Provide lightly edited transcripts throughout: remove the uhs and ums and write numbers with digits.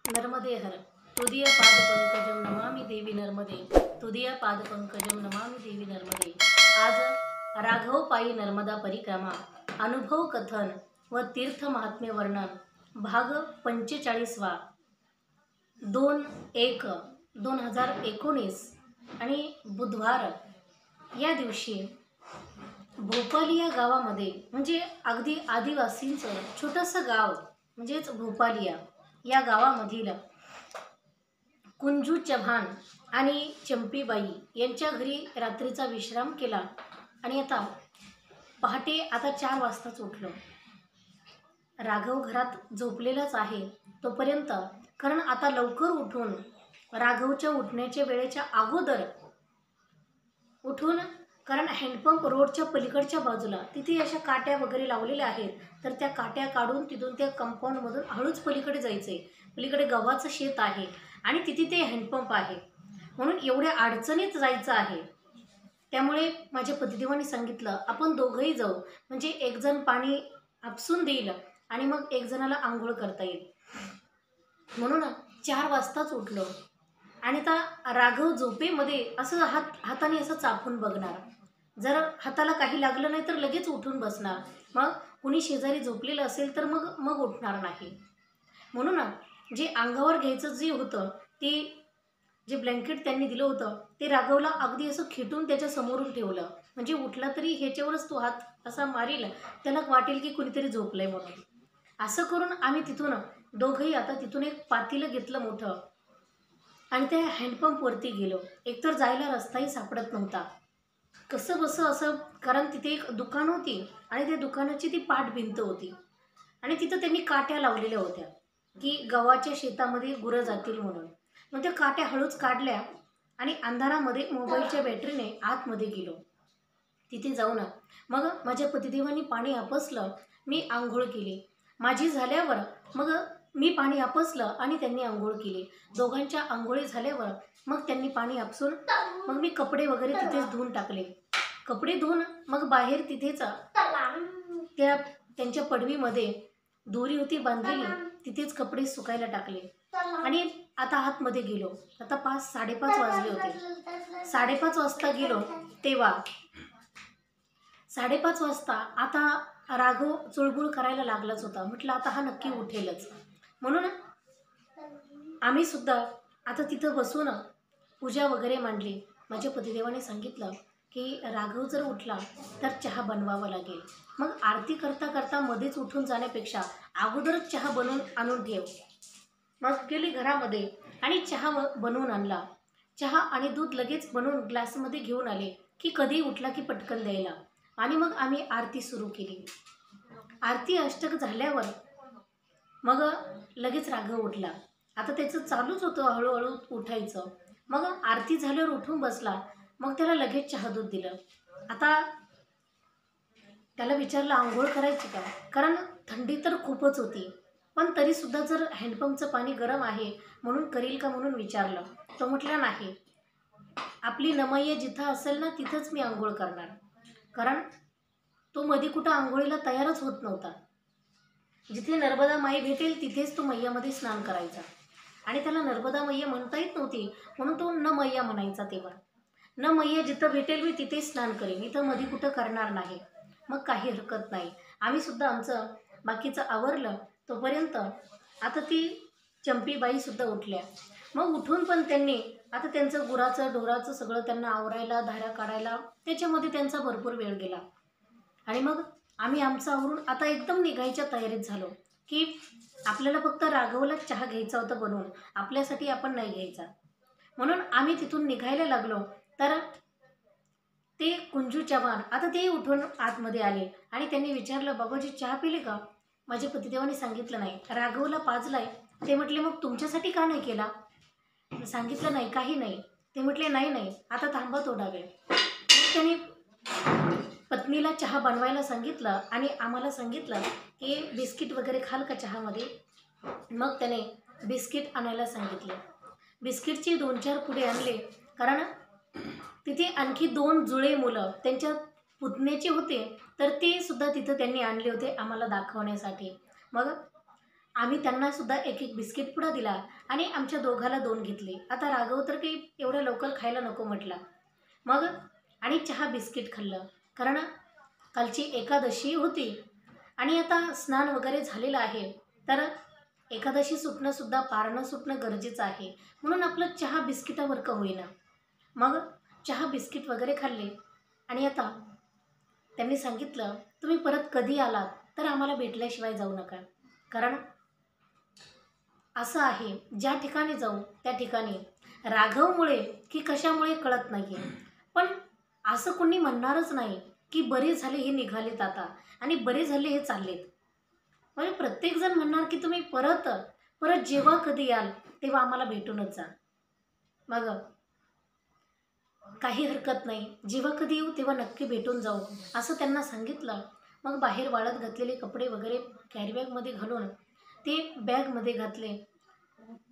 नर्मदे हर तुदीय पादपंकजं नमामि देवी नर्मदे तुदीय पादपंकजं नमामि देवी नर्मदे। आज राघव पायी नर्मदा परिक्रमा अनुभव कथन व तीर्थ महात्म्य वर्णन भाग 45वा 2/1/2019 आणि बुधवार या दिवशी भोपाली या गावामध्ये म्हणजे अगदी आदिवासींचं छोटंसं गाव म्हणजेच भोपालिया या गावामधील कुंजू चव्हाण आणि चंपीबाई यांच्या घरी रात्रीचा विश्राम केला आणि आता पहाटे 4 वाजताच उठलो। राघव घरात झोपलेलाच आहे तोपर्यंत, कारण आता लवकर उठून राघवच्या उठण्याच्या वेळेच्या अगोदर उठून, कारण हँडपंप रोडच्या पलीकडच्या बाजूला तिथे अशा काट्या वगैरे लावलेल्या आहेत, तर त्या काट्या काढून तिथून त्या कंपाऊंडमधून हळूच पलीकडे जायचे। पलीकडे गव्हाचं शेत आहे आणि तिथे ते हँडपंप आहे, म्हणून एवढ्या अडचणीत जायचं आहे। त्यामुळे माझ्या पतिदेवांनी सांगितलं आपण दोघंही जाऊ, म्हणजे एक जण पाणी आपसून देईल आणि मग एक जणाला आंघोळ करता येईल। म्हणून 4 वाजताच उठलो आणि आता राघव झोपेमध्ये असं हाताने असं चापून बघणार, जर हाताला काही लागलं नाही तर लगेच उठून बसणार, मग कुणी शेजारी झोपलेलं असेल तर मग उठणार नाही। म्हणून जे अंगावर घ्यायचं जे होतं ते जे ब्लँकेट त्यांनी दिलं होतं ते राघवला अगदी असं खेटून त्याच्या समोरून ठेवलं, म्हणजे उठला तरी ह्याच्यावरच तो हात असा मारील, त्याला वाटेल की कुणीतरी झोपलंय म्हणून। असं करून आम्ही तिथून दोघंही आता तिथून एक पातेलं घेतलं मोठं आणि त्या हँडपंपवरती गेलो। एकतर जायला रस्ताही सापडत नव्हता, कसं बसं असं, कारण तिथे एक दुकान होती आणि त्या दुकानाची ती पाठ भिंत होती आणि तिथं त्यांनी काट्या लावलेल्या होत्या की गव्हाच्या शेतामध्ये गुरं जातील म्हणून। मग त्या काट्या हळूच काढल्या आणि अंधारामध्ये मोबाईलच्या बॅटरीने आतमध्ये गेलो। तिथे जाऊन मग माझ्या पतिदेवांनी पाणी आपसलं, मी आंघोळ केली। माझी झाल्यावर मग मी पाणी आपसलं आणि त्यांनी आंघोळ केली। दोघांच्या आंघोळी झाल्यावर मग त्यांनी पाणी आपसून मग मी कपडे वगैरे तिथेच धुवून टाकले। कपडे धुवून मग बाहेर तिथेच त्यांच्या पडवीमध्ये दोरी होती बांधलेली, तिथेच कपडे सुकायला टाकले आणि आता आतमध्ये गेलो। आता 5-5:30 वाजले होते। 5:30 वाजता गेलो तेव्हा 5:30 वाजता आता राघव चुळबुळ करायला लागलाच होता। म्हटलं आता हा नक्की उठेलच, म्हणून आम्ही सुद्धा आता तिथं बसून पूजा वगैरे मांडली। माझ्या पतिदेवाने सांगितलं की राघव जर उठला तर चहा बनवावा लागेल, मग आरती करता करता मध्येच उठून जाण्यापेक्षा अगोदरच चहा बनवून आणून ठेव। मग गेली घरामध्ये आणि चहा बनवून आणला। चहा आणि दूध लगेच बनवून ग्लासमध्ये घेऊन आले की कधी उठला की पटकन द्यायला, आणि मग आम्ही आरती सुरू केली। आरती अष्टक झाल्यावर मग लगेच राघव उठला। आता त्याचं चालूच होतं हळूहळू उठायचं। मग आरती झाल्यावर उठून बसला, मग त्याला लगेच चहा दूध दिलं। आता त्याला विचारलं आंघोळ करायची का, कारण थंडी तर खूपच होती, पण तरीसुद्धा जर हँडपंपचं पाणी गरम आहे म्हणून करील का म्हणून विचारलं। तो म्हटला नाही, आपली नमय्या जिथं असेल ना तिथंच मी आंघोळ करणार, कारण तो मध्ये कुठं आंघोळीला तयारच होत नव्हता। जिथे नर्मदा माई भेटेल तिथेच तो मैयामध्ये स्नान करायचा आणि त्याला नर्मदा मैया म्हणता येत नव्हती म्हणून तो न मैया म्हणायचा। तेव्हा न मैया जिथं भेटेल मी तिथे स्नान करेन, इथं मध्ये कुठं करणार नाही। मग काही हरकत नाही, आम्ही सुद्धा आमचं बाकीचं आवरलं तोपर्यंत आता ती चंपीबाई सुद्धा उठल्या। मग उठून पण त्यांनी आता त्यांचं गुराचं ढोराचं सगळं त्यांना आवरायला, धारा काढायला, त्याच्यामध्ये त्यांचा भरपूर वेळ गेला आणि मग आम्ही आमचं आवरून आता एकदम निघायच्या तयारीत झालो की आपल्याला फक्त राघवला चहा घ्यायचा होता बनवून, आपल्यासाठी आपण नाही घ्यायचा। म्हणून आम्ही तिथून निघायला लागलो तर ते कुंजू चव्हाण आता ते उठून आतमध्ये आले आणि त्यांनी विचारलं बाबाजी चहा पिले का? माझ्या पतिदेवाने सांगितलं नाही, राघवला पाजलाय। ते म्हटले मग तुमच्यासाठी का नाही केला? सांगितलं नाही, काही नाही। ते म्हटले नाही आता थांबा थोडा वेळ। मग त्यांनी पत्नीला चहा बनवायला सांगितलं आणि आम्हाला सांगितलं की बिस्किट वगैरे खाल का चहामध्ये। मग त्याने बिस्किट आणायला सांगितले। बिस्किटचे 2-4 पुडे आणले, कारण तिथे आणखी 2 जुळे मुलं त्यांच्या पुतण्याचे होते, तर ते सुद्धा तिथं त्यांनी आणले होते आम्हाला दाखवण्यासाठी। मग आम्ही त्यांना सुद्धा एक एक बिस्किट पुडा दिला आणि आमच्या दोघाला 2 घेतले. आता राघव तर काही एवढं लवकर खायला नको म्हटला. मग आणि चहा बिस्किट खाल्लं, कारण कालची एकादशी होती आणि आता स्नान वगैरे झालेलं आहे. तर एकादशी सुटणंसुद्धा पारणं सुटणं गरजेचं आहे, म्हणून आपलं चहा बिस्किटावर का होईना. मग चहा बिस्किट वगैरे खाल्ले आणि आता त्यांनी सांगितलं, तुम्ही परत कधी आलात तर आम्हाला भेटल्याशिवाय जाऊ नका. कारण असं आहे, ज्या ठिकाणी जाऊ त्या ठिकाणी राघवमुळे की कशामुळे कळत नाही आहे, पण असं कोणी म्हणणारच नाही की बरे झाले हे निघालेत आता आणि बरे झाले हे चाललेत. म्हणजे प्रत्येकजण म्हणणार की तुम्ही परत परत जेव्हा कधी याल तेव्हा आम्हाला भेटूनच जा. मग काही हरकत नाही, जेव्हा कधी येऊ तेव्हा नक्की भेटून जाऊ असं त्यांना सांगितलं. मग बाहेर वाळत घातलेले कपडे वगैरे कॅरीबॅगमध्ये घालून ते बॅगमध्ये घातले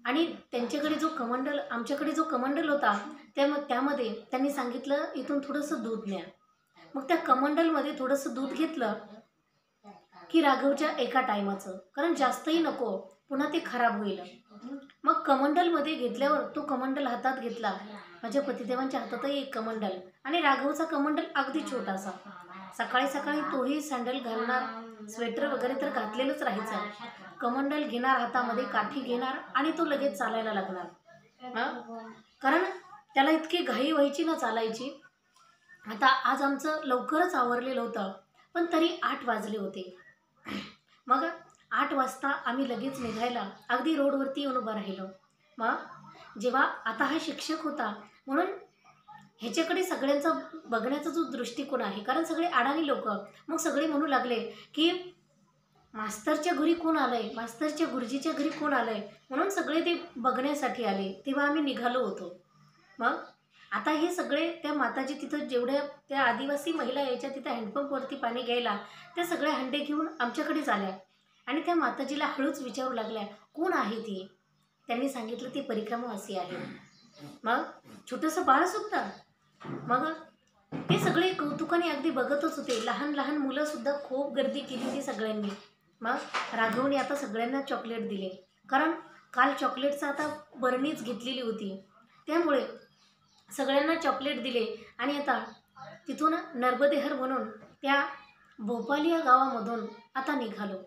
आणि त्यांच्याकडे जो कमंडल, आमच्याकडे जो कमंडल होता त्यामध्ये त्यांनी सांगितलं इथून थोडंसं दूध न्या. मग त्या कमंडलमध्ये थोडंसं दूध घेतलं की राघवच्या एका टायमाचं, कारण जास्तही नको, पुन्हा ते खराब होईल. मग कमंडलमध्ये घेतल्यावर तो कमंडल हातात घेतला. माझ्या पतिदेवांच्या हातातही एक कमंडल आणि राघवचा कमंडल अगदी छोटासा. सकाळी सकाळी तोही सँडल घालणार, स्वेटर वगैरे तर घातलेलंच राहायचं. कमंडल घेणार हातामध्ये, काठी घेणार आणि तो लगेच चालायला लागणार. कारण त्याला इतकी घाई व्हायची ना चालायची. आता आज आमचं लवकरच आवरलेलं होतं, पण तरी 8 वाजले होते. मग 8 वाजता आम्ही लगेच निघायला अगदी रोडवरती येऊन उभं राहिलो. मग जेव्हा आता हा शिक्षक होता म्हणून ह्याच्याकडे सगळ्यांचा बघण्याचा जो दृष्टिकोन आहे, कारण सगळे अडाणी लोक, मग सगळे म्हणू लागले की मास्तरच्या घरी कोण आलंय, मास्तरच्या गुरुजीच्या घरी कोण आलंय, म्हणून सगळे ते बघण्यासाठी आले. तेव्हा आम्ही निघालो होतो. मग आता हे सगळे त्या माताजी तिथं जेवढ्या त्या आदिवासी महिला यायच्या तिथं हँडपंपवरती पाणी घ्यायला, त्या सगळ्या हंडे घेऊन आमच्याकडेच आल्या आणि त्या माताजीला हळूच विचारू लागल्या कोण आहे ती. त्यांनी सांगितलं ती परिक्रमावासी आहे. मग छोटंसं बाळसुद्धा. मग ते सगळे कौतुकाने अगदी बघतच होते. लहान लहान मुलंसुद्धा खूप गर्दी केली ती सगळ्यांनी. मग राघवने आता सगळ्यांना चॉकलेट दिले, कारण काल चॉकलेटचं आता बरणीच घेतलेली होती, त्यामुळे सगळ्यांना चॉकलेट दिले आणि आता तिथून नर्मदेहर म्हणून त्या भोपाल या गावामधून आता निघालो.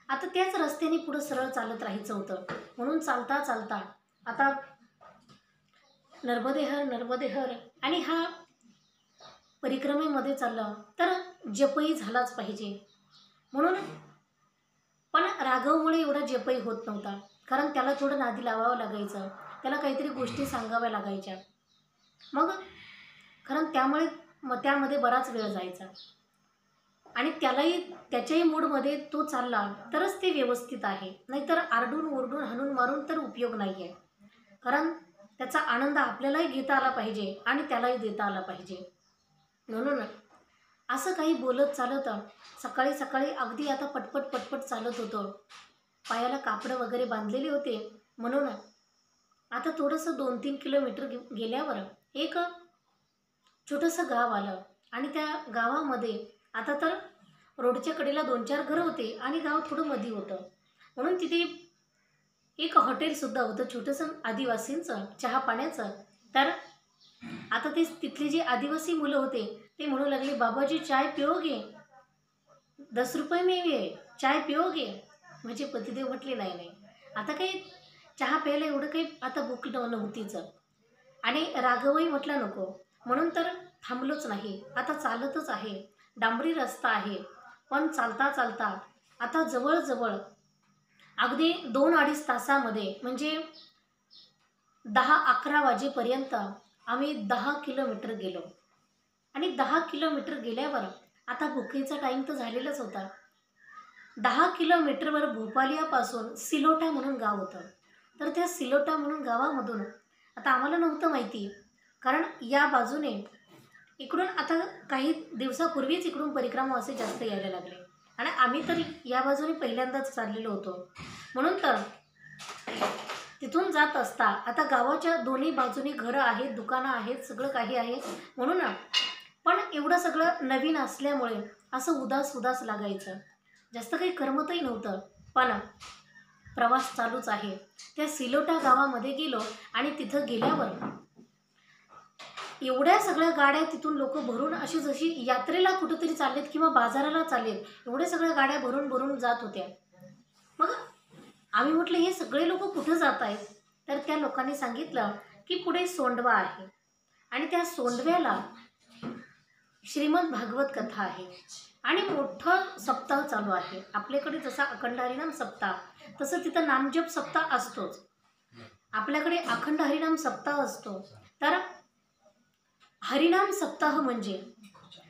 आता त्याच रस्त्याने पुढं सरळ चालत राहायचं होतं, म्हणून चालता चालता आता नर्मदेहर आणि हा परिक्रमेमध्ये चाललं तर जपही झालाच पाहिजे म्हणून. पण राघवमुळे एवढा जपही होत नव्हता, कारण त्याला थोडं नादी लावावं लागायचं, त्याला काहीतरी गोष्टी सांगाव्या लागायच्या. मग कारण त्यामध्ये बराच वेळ जायचा आणि त्याच्याही मूडमध्ये तो चालला तरच ते व्यवस्थित आहे, नाहीतर आरडून ओरडून हाणून मारून तर उपयोग नाही आहे. कारण त्याचा आनंद आपल्यालाही घेता आला पाहिजे आणि त्यालाही देता आला पाहिजे. म्हणून असं काही बोलत चालत सकाळी सकाळी अगदी आता पटपट चालत होतं. पायाला कापडं वगैरे बांधलेले होते, म्हणून आता थोडंसं 2-3 किलोमीटर गेल्यावर एक छोटंसं गाव आलं आणि त्या गावामध्ये आता तर रोडच्या कडेला 2-4 घरं होते आणि गाव थोडं मध्ये होतं, म्हणून तिथे एक हॉटेलसुद्धा होतं छोटंसं आदिवासींचं चहा पाण्याचं. तर आता तिथले जे आदिवासी मुलं होते ते म्हणू लागले, बाबाजी चाय पिओगे, 10 रुपये में ये चाय पिओगे. म्हणजे पतिदेव म्हटले नाही, आता काही चहा प्यायला एवढं काही आता भूक नव्हतीच आणि राघवही म्हटला नको, म्हणून तर थांबलोच नाही. आता चालतच आहे, डांबरी रस्ता आहे, पण चालता चालता आता जवळजवळ अगदी 2-2.5 तासामध्ये म्हणजे 10-11 वाजेपर्यंत आम्ही 10 किलोमीटर गेलो आणि 10 किलोमीटर गेल्यावर आता भुकेचा टाईम तर झालेलाच होता. 10 किलोमीटरवर भोपालियापासून सिलोटा म्हणून गाव होतं. तर त्या सिलोटा म्हणून गावामधून आता आम्हाला नव्हतं माहिती, कारण या बाजूने इकडून आता काही दिवसापूर्वीच इकडून परिक्रमावासी जास्त यायला लागले आणि आम्ही तर या बाजूने पहिल्यांदाच चाललेलो होतो. म्हणून तर तिथून जात असता आता गावाच्या दोन्ही बाजूनी घरं आहेत, दुकानं आहेत, सगळं काही आहे, म्हणून पण एवढं सगळं नवीन असल्यामुळे असं उदास लागायचं, जास्त काही करमतही नव्हतं. पण प्रवास चालूच आहे. त्या सिलोटा गावामध्ये गेलो आणि तिथं गेल्यावर एवढ्या सगळ्या गाड्या तिथून लोक भरून अशी जशी यात्रेला कुठेतरी चाललेत किंवा बाजाराला चाललेत, एवढ्या सगळ्या गाड्या भरून भरून जात होत्या. मग आम्ही म्हटलं हे सगळे लोक कुठं जात आहेत? तर त्या लोकांनी सांगितलं की पुढे सोंडवा आहे आणि त्या सोंडव्याला श्रीमद भागवत कथा आहे आणि मोठं सप्ताह चालू आहे. आपल्याकडे जसा अखंड हरिनाम सप्ताह तसं तिथं नामजप सप्ताह असतोच. आपल्याकडे अखंड हरिनाम सप्ताह असतो, तर हरिनाम सप्ताह म्हणजे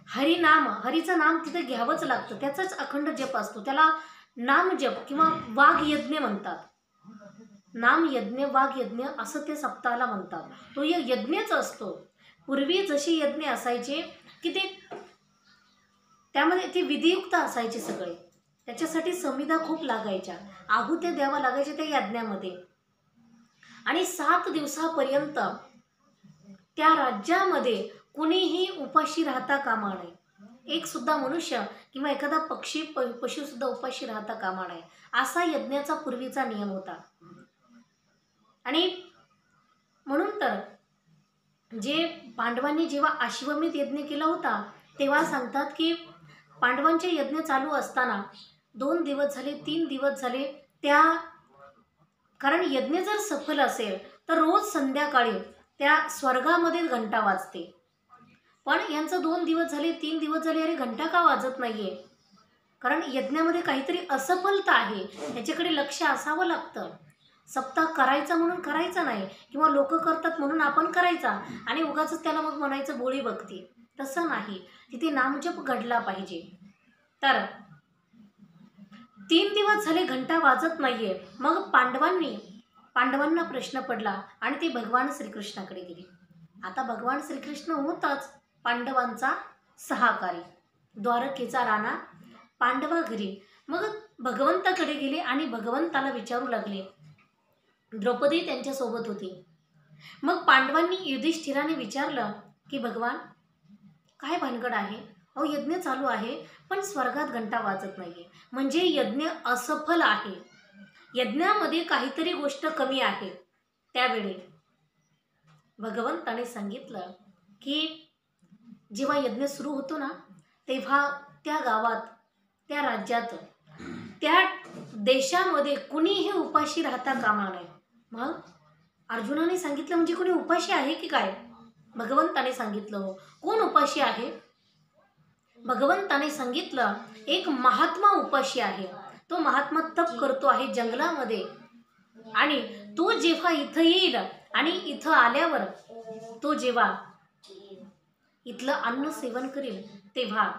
हरिनाम, हरीचं नाम तिथे घ्यावंच लागतं, त्याचाच अखंड जप असतो. त्याला नामजप किंवा वाघ यज्ञ म्हणतात. नाम यज्ञ, वाघ यज्ञ असं ते सप्ताहाला म्हणतात. तो यज्ञच असतो. पूर्वी जशी यज्ञ असायचे की ते त्यामध्ये ते विधियुक्त असायचे सगळे, त्याच्यासाठी संविधा खूप लागायच्या, आहुत्या द्यावा लागायच्या त्या यज्ञामध्ये. आणि 7 दिवसापर्यंत त्या राज्यामध्ये कुणीही उपाशी राहता कामा नये. एक सुद्धा मनुष्य किंवा एखादा पक्षी पशु सुद्धा उपाशी राहता कामा नये, असा यज्ञाचा पूर्वीचा नियम होता. आणि म्हणून तर जे पांडवांनी जेव्हा अश्वमेध यज्ञ केला होता तेव्हा सांगतात की पांडवांचे यज्ञ चालू असताना 2 दिवस झाले, 3 दिवस झाले, त्या कारण यज्ञ जर सफल असेल तर रोज संध्याकाळी त्या स्वर्गामध्ये घंटा वाजते. पण यांचं 2 दिवस झाले, 3 दिवस झाले, अरे घंटा का वाजत नाहीये? कारण यज्ञामध्ये काहीतरी असफलता आहे, याच्याकडे लक्ष असावं लागतं. सप्ताह करायचा म्हणून करायचा नाही किंवा लोक करतात म्हणून आपण करायचा आणि उगाच त्याला मग म्हणायचं बोळी भक्ती, तसं नाही. तिथे नामजप घडला पाहिजे. तर 3 दिवस झाले घंटा वाजत नाहीये. मग पांडवांना प्रश्न पडला आणि ते भगवान श्रीकृष्णाकडे गेले. आता भगवान श्रीकृष्ण होताच पांडवांचा सहकारी, द्वारकेचा राणा पांडवा घरी. मग भगवंताकडे गेले आणि भगवंताला विचारू लागले. द्रौपदी त्यांच्यासोबत होती. मग पांडवांनी युधिष्ठिराने विचारलं की भगवान काय भानगड आहे? अहो यज्ञ चालू आहे पण स्वर्गात घंटा वाजत नाहीये, म्हणजे यज्ञ असफल आहे, यज्ञामध्ये काहीतरी गोष्ट कमी आहे. त्यावेळी भगवंताने सांगितलं की जेव्हा यज्ञ सुरू होतो ना तेव्हा त्या गावात, त्या राज्यात, त्या देशामध्ये कुणीही उपाशी राहता कामा नये. मग अर्जुनाने सांगितलं म्हणजे कोणी उपाशी आहे की काय? भगवंताने सांगितलं हो. कोण उपाशी आहे? भगवंताने सांगितलं एक महात्मा उपाशी आहे. तो महात्मा तप करतो आहे जंगलामध्ये आणि तो जेव्हा इथं येईल आणि इथं आल्यावर तो जेव्हा इथलं अन्न सेवन करेल तेव्हा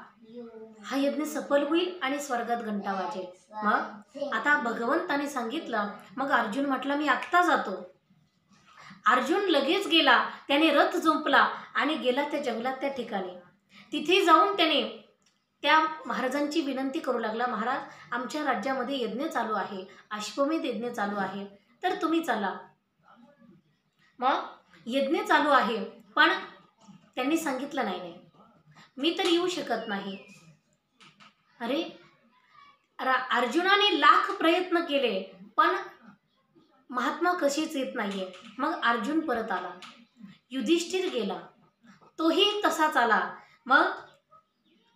हा यज्ञ सफल होईल आणि स्वर्गात घंटा वाजेल. मग आता भगवंताने सांगितलं. मग अर्जुन म्हटला मी आत्ता जातो. अर्जुन लगेच गेला, त्याने रथ जुंपला आणि गेला त्या जंगलात, त्या ठिकाणी. तिथे जाऊन त्याने त्या महाराजांची विनंती करू लागला, महाराज आमच्या राज्यामध्ये यज्ञ चालू आहे, अश्वमेध यज्ञ चालू आहे, तर तुम्ही चला. मग यज्ञ चालू आहे पण त्यांनी सांगितलं नाही नाही मी तर येऊ शकत नाही. अरे अर्जुनाने लाख प्रयत्न केले पण महात्मा कशीच येत नाहीये. मग अर्जुन परत आला, युधिष्ठिर गेला, तोही तसाच आला. मग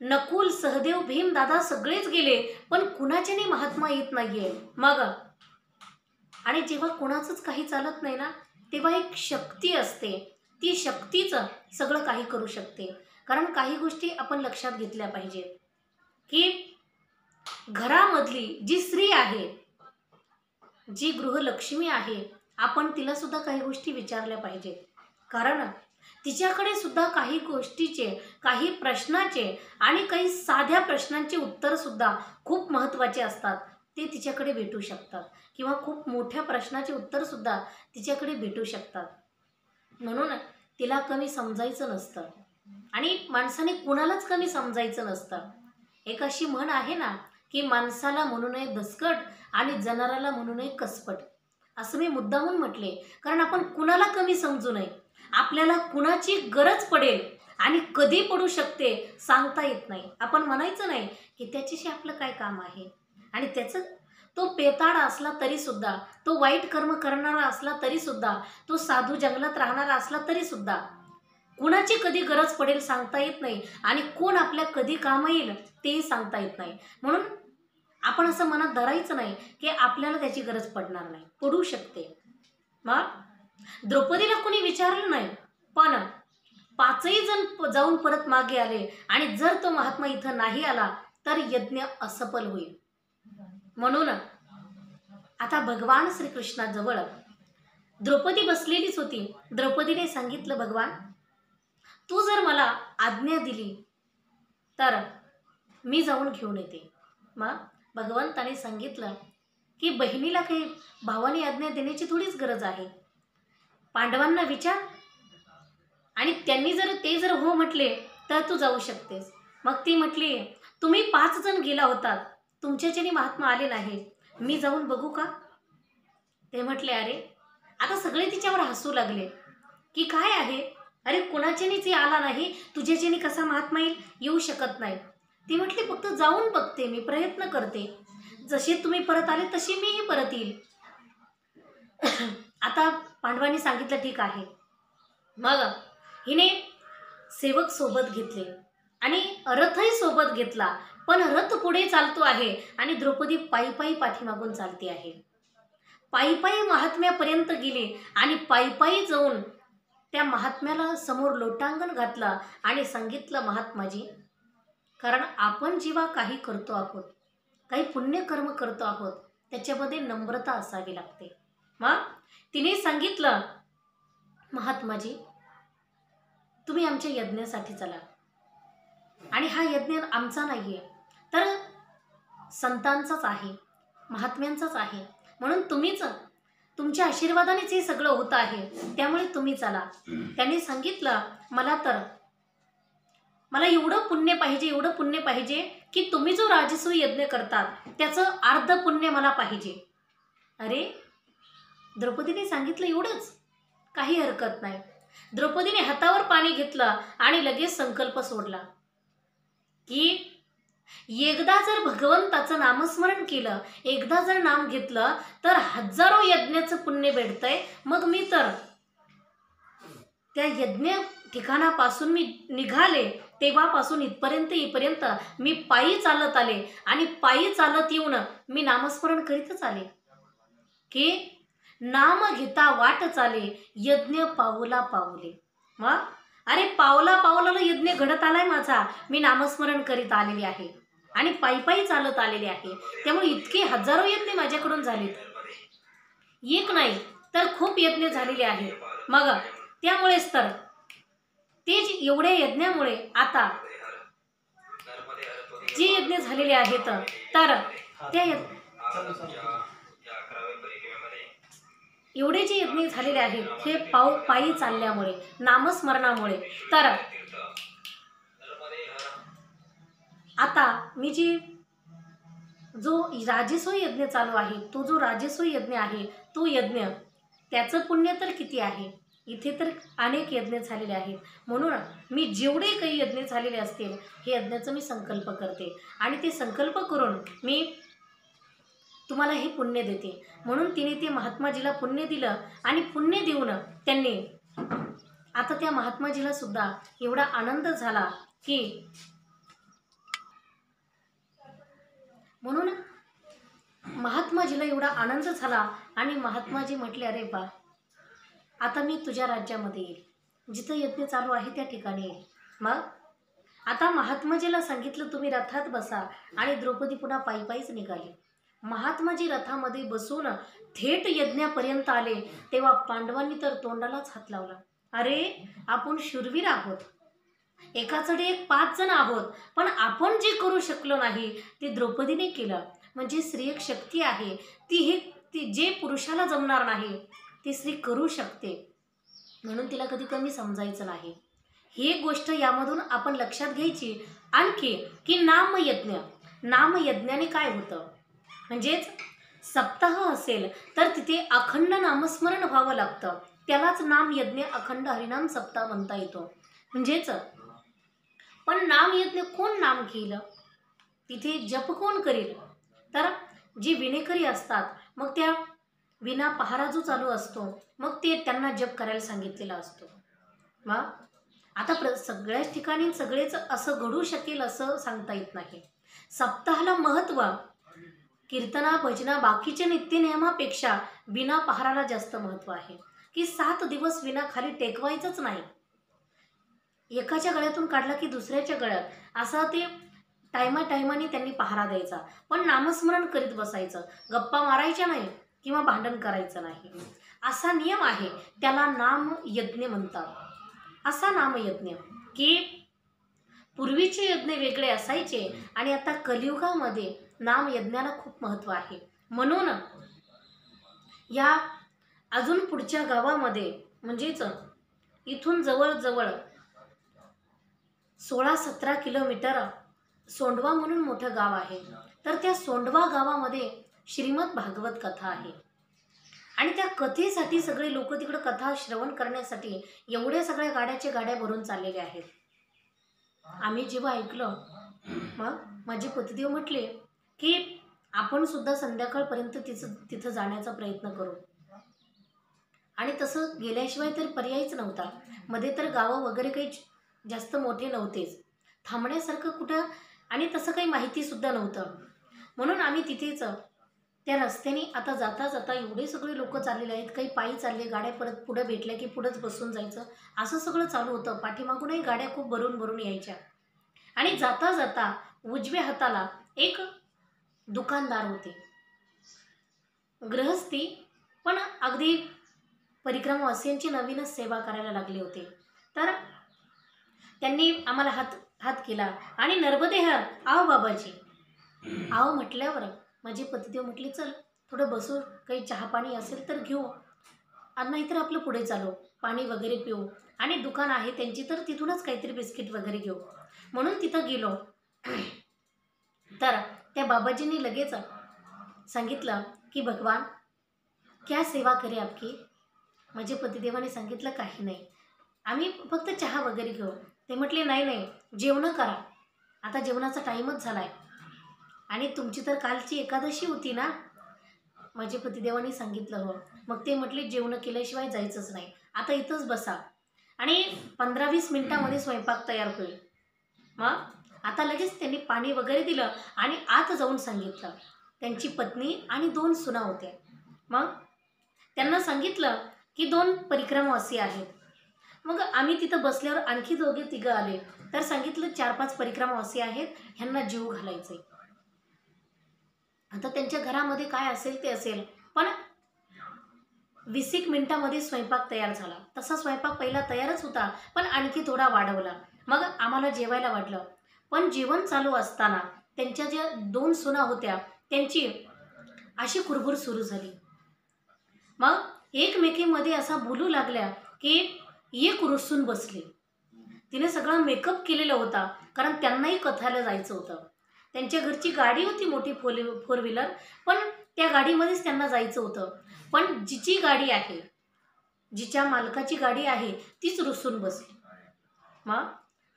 नकुल, सहदेव, भीम, दादा सगळेच गेले पण कुणाच्याने महात्मा येत नाहीये. मग आणि जेव्हा कुणाचंच काही चालत नाही ना तेव्हा एक शक्ती असते, ती शक्तीच सगळं काही करू शकते. कारण काही गोष्टी आपण लक्षात घेतल्या पाहिजे की घरामधली जी स्त्री आहे, जी गृहलक्ष्मी आहे, आपण तिला सुद्धा काही गोष्टी विचारल्या पाहिजेत. कारण तिच्याकडे सुद्धा काही गोष्टीचे, काही प्रश्नाचे आणि काही साध्या प्रश्नांचे उत्तर सुद्धा खूप महत्त्वाचे असतात, ते तिच्याकडे भेटू शकतात किंवा खूप मोठ्या प्रश्नाचे उत्तर सुद्धा तिच्याकडे भेटू शकतात. म्हणून तिला कमी समजायचं नसतं आणि माणसाने कुणालाच कमी समजायचं नसतं. एक अशी म्हण आहे ना की माणसाला म्हणू नये दसकट आणि जनावराला म्हणू नये कसपट. असं मी मुद्दामून म्हटले कारण आपण कुणाला कमी समजू नये. आपल्याला कुणाची गरज पडेल आणि कधी पडू शकते सांगता येत नाही. आपण म्हणायचं नाही की त्याच्याशी आपलं काय काम आहे आणि त्याचं तो पेताड असला तरी सुद्धा, तो वाईट कर्म करणारा असला तरी सुद्धा, तो साधू जंगलात राहणारा असला तरी सुद्धा, कुणाची कधी गरज पडेल सांगता येत नाही आणि कोण आपल्या कधी काम येईल तेही सांगता येत नाही. म्हणून आपण असं मनात धरायचं नाही की आपल्याला त्याची गरज पडणार नाही, पडू शकते. मग द्रौपदीला कोणी विचारलं नाही, पण 5ही जण जाऊन परत मागे आले आणि जर तो महात्मा इथं नाही आला तर यज्ञ असफल होईल. म्हणून आता भगवान श्रीकृष्णाजवळ द्रौपदी बसलेलीच होती. द्रौपदीने सांगितलं, भगवान तू जर मला आज्ञा दिली तर मी जाऊन घेऊन येते. मग भगवंताने सांगितलं की बहिणीला काही भावाने आज्ञा देण्याची थोडीच गरज आहे. पांडवांना विचार आणि त्यांनी ते जर हो म्हटले तर तू जाऊ शकतेस. मग ती म्हटली, तुम्ही 5 जण गेला होतात, तुमच्याच्याने महात्मा आले नाही, मी जाऊन बघू का? ते म्हटले, अरे आता सगळे तिच्यावर हसू लागले की काय आहे, अरे कुणाच्यानेच आला नाही, तुझ्याच्याने कसा महात्मा येईल, येऊ शकत नाही. ती म्हटली, फक्त जाऊन बघते, मी प्रयत्न करते, जसे तुम्ही परत आले तशी मीही परत येईल. आता पांडवांनी सांगितलं, ठीक आहे. मग हिने सेवक सोबत घेतले आणि रथही सोबत घेतला, पण रथ पुढे चालतो आहे आणि द्रौपदी पायी पायी पाठीमागून चालते आहे. पायी पायी महात्म्यापर्यंत गेली आणि पायी पायी जाऊन त्या महात्म्याला समोर लोटांगण घातला आणि सांगितलं, महात्माजी, कारण आपण जेव्हा काही करतो आहोत, काही पुण्यकर्म करतो आहोत, त्याच्यामध्ये नम्रता असावी लागते. मग तिने सांगितलं, महात्माजी तुम्ही आमच्या यज्ञासाठी चला आणि हा यज्ञ आमचा नाहीये तर संतांचाच आहे, महात्म्यांचाच आहे, म्हणून तुम्हीच, तुमच्या आशीर्वादानेच हे सगळं होत आहे, त्यामुळे तुम्ही चला. त्यांनी सांगितलं, मला एवढं पुण्य पाहिजे, एवढं पुण्य पाहिजे की तुम्ही जो राजसूय यज्ञ करतात त्याचं अर्ध पुण्य मला पाहिजे. अरे द्रौपदीने सांगितलं, एवढंच, काही हरकत नाही. द्रौपदीने हातावर पाणी घेतलं आणि लगेच संकल्प सोडला की एकदा जर भगवंताचं नामस्मरण केलं, एकदा जर नाम घेतलं तर हजारो यज्ञाचं पुण्य भेटतंय. मग मी तर त्या यज्ञ ठिकाणापासून मी निघाले तेव्हापासून इथपर्यंत मी पायी चालत आले आणि पायी चालत येऊन मी नामस्मरण करीतच आले की नाम घेता वाट चाले, यज्ञ पाऊला पाऊले. मग अरे पावला पावलाला यज्ञ घडत आलाय माझा, मी नामस्मरण करीत आलेली आहे आणि पायी पायी चालत आलेले आहे. त्यामुळे इतके हजारो यज्ञ माझ्याकडून झालेत, एक नाही तर खूप यज्ञ झालेले आहेत. मग त्यामुळेच तर तेच एवढ्या यज्ञामुळे आता जे यज्ञ झालेले आहेत तर त्या एवढे जे यज्ञ झालेले आहेत हे पायी चालल्यामुळे, नामस्मरणामुळे. तर आता मी जो राजसूय यज्ञ चालू आहे, तो जो राजसूय यज्ञ आहे, तो यज्ञ त्याचं पुण्य तर किती आहे, इथे तर अनेक यज्ञ झालेले आहेत. म्हणून मी जेवढे काही यज्ञ झालेले असतील हे यज्ञाचं मी संकल्प करते आणि ते संकल्प करून मी तुम्हाला हे पुण्य देते. म्हणून तिने ते महात्माजीला पुण्य दिलं आणि पुण्य देऊन त्यांनी आता त्या महात्माजीला सुद्धा एवढा आनंद झाला की, म्हणून महात्माजीला एवढा आनंद झाला आणि महात्माजी म्हटले, अरे बा, आता मी तुझ्या राज्यामध्ये येईल, जिथं यज्ञ चालू आहे त्या ठिकाणी येईल. मग आता महात्माजीला सांगितलं, तुम्ही रथात बसा आणि द्रौपदी पुन्हा पायी पायीच निघाली. महात्माजी रथामध्ये बसून थेट यज्ञापर्यंत आले तेव्हा पांडवांनी तर तोंडालाच हात लावला. अरे आपण शूरवीर आहोत, एकाचडे 5 जण आहोत, पण आपण जे करू शकलो नाही ते द्रौपदीने केलं. म्हणजे स्त्री एक शक्ती आहे, ती जे पुरुषाला जमणार नाही ती स्त्री करू शकते, म्हणून तिला कधी कमी समजायचं नाही. ही गोष्ट यामधून आपण लक्षात घ्यायची. आणखी की नामयज्ञाने काय होतं, म्हणजेच सप्ताह असेल तर तिथे अखंड नामस्मरण व्हावं लागतं, त्यालाच नामयज्ञ अखंड हरिनाम सप्ताह म्हणता येतो. म्हणजेच पण नामयज्ञ कोण नाम घेईल, तिथे जप कोण करेल, तर जी विणेकरी असतात, मग त्या विना पहारा जो चालू असतो, मग ते त्यांना जप करायला सांगितलेला असतो. मग आता सगळ्याच ठिकाणी सगळेच असं घडू शकेल असं सांगता येत नाही. सप्ताहाला महत्त्व कीर्तना भजना बाकीच्या नित्यनियमापेक्षा विना पहाराला जास्त महत्त्व आहे. की 7 दिवस विना खाली टेकवायचंच नाही. एकाच्या गळ्यातून काढला की दुसऱ्याच्या गळ्यात असा ते टायमाने त्यांनी पहारा द्यायचा. पण नामस्मरण करीत बसायचं, गप्पा मारायच्या नाही किंवा भांडण करायचं नाही. असा नियम आहे, त्याला नामयज्ञ म्हणतात. असा नामयज्ञ की पूर्वीचे यज्ञ वेगळे असायचे आणि आता कलियुगामध्ये नामयज्ञाला खूप महत्त्व आहे. म्हणून या अजून पुढच्या गावामध्ये म्हणजेच इथून जवळजवळ 16-17 किलोमीटर सोंडवा म्हणून मोठं गाव आहे. तर त्या सोंडवा गावामध्ये श्रीमद भागवत कथा आहे आणि त्या कथेसाठी सगळे लोक तिकडे कथा श्रवण करण्यासाठी एवढ्या सगळ्या गाड्या भरून चाललेले आहेत. आम्ही जेव्हा ऐकलं, मग माझे पतिदेव म्हटले की आपण सुद्धा संध्याकाळपर्यंत तिथं जाण्याचा प्रयत्न करू. आणि तसं गेल्याशिवाय तर पर्यायच नव्हता. मध्ये तर गावं वगैरे काही जास्त मोठे नव्हतेच, थांबण्यासारखं कुठं आणि तसं काही माहितीसुद्धा नव्हतं. म्हणून आम्ही तिथेच त्या रस्त्याने आता जाता जाता एवढे सगळे लोक चाललेले आहेत. काही पायी चालले, गाड्या परत पुढे भेटल्या की पुढंच बसून जायचं, असं सगळं चालू होतं. पाठीमागूनही गाड्या खूप भरून यायच्या. आणि जाता जाता उजव्या हाताला एक दुकानदार होते, गृहस्थी, पण अगदी परिक्रमावासियांची नवीनच सेवा करायला लागले होते. तर त्यांनी आम्हाला हात केला आणि नर्मदे हर, आव बाबाजी. आव म्हटल्यावर माझे पतिदेव म्हटले, चल थोडं बसू, काही चहा पाणी असेल तर घेऊ, नाहीतर आपलं पुढे चालू, पाणी वगैरे पिऊ, आणि दुकान आहे त्यांची तर तिथूनच काहीतरी बिस्किट वगैरे घेऊ. म्हणून तिथं गेलो. तर त्या बाबाजींनी लगेच सांगितलं की भगवान क्या सेवा करे आपकी. माझे पतिदेवाने सांगितलं काही नाही, आम्ही फक्त चहा वगैरे घेऊ. ते म्हटले नाही, जेवण करा, आता जेवणाचा टाईमच झाला आहे आणि तुमची तर कालची एकादशी होती ना. माझे पतिदेवाने सांगितलं हो. मग ते म्हटले जेवण केल्याशिवाय जायचंच नाही, आता इथंच बसा आणि 15-20 मिनिटामध्ये स्वयंपाक तयार होईल. मग आता लगेच त्यांनी पाणी वगैरे दिलं आणि आत जाऊन सांगितलं. त्यांची पत्नी आणि 2 सुना होत्या. मग त्यांना सांगितलं की 2 परिक्रमावासी आहेत. मग आम्ही तिथं बसल्यावर आणखी 2-3 आले. तर सांगितलं 4-5 परिक्रमावासी आहेत, ह्यांना जीव घालायचे. आता त्यांच्या घरामध्ये काय असेल ते असेल, पण 20 मिनिटामध्ये स्वयंपाक तयार झाला. तसा स्वयंपाक पहिला तयारच होता, पण आणखी थोडा वाढवला. मग आम्हाला जेवायला वाटलं. पण जेवण चालू असताना त्यांच्या ज्या 2 सुना होत्या त्यांची अशी कुरबुर सुरू झाली. मग एकमेकीमध्ये असा बोलू लागल्या की एक रुसून बसली. तिने सगळा मेकअप केलेला होता, कारण त्यांनाही कथाला जायचं होतं. त्यांच्या घरची गाडी होती मोठी 4 व्हीलर, पण त्या गाडीमध्येच त्यांना जायचं होतं. पण जिची गाडी आहे, जिच्या मालकाची गाडी आहे, तीच रुसून बसली. मग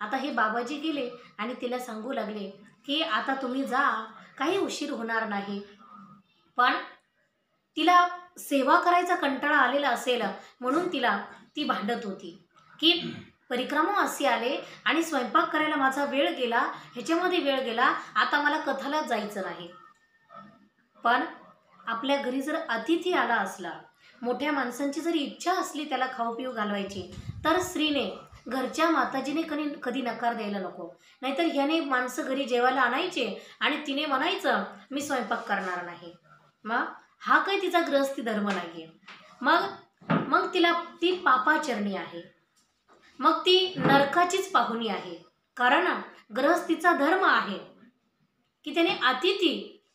आता हे बाबाजी गेले आणि तिला सांगू लागले की आता तुम्ही जा, काही उशीर होणार नाही. पण तिला सेवा करायचा कंटाळा आलेला असेल म्हणून ती भांडत होती की परिक्रमावासी आले आणि स्वयंपाक करायला माझा वेळ गेला, ह्याच्यामध्ये वेळ गेला, आता मला कथाला जायचं नाही. पण आपल्या घरी जर अतिथी आला असला, मोठ्या माणसांची जरी इच्छा असली त्याला खाऊ पिऊ घालवायची, तर स्त्रीने, घरच्या माताजीने कधी नकार द्यायला नको. नाहीतर ह्याने माणसं घरी जेवायला आणायचे आणि तिने म्हणायचं मी स्वयंपाक करणार नाही. मग हा काही तिचा गृहस्थी धर्म नाही आहे. मग ती पापाचरणी आहे, मग ती नरकाचीच पाहुणी आहे. कारण गृहस्थीचा धर्म आहे की त्याने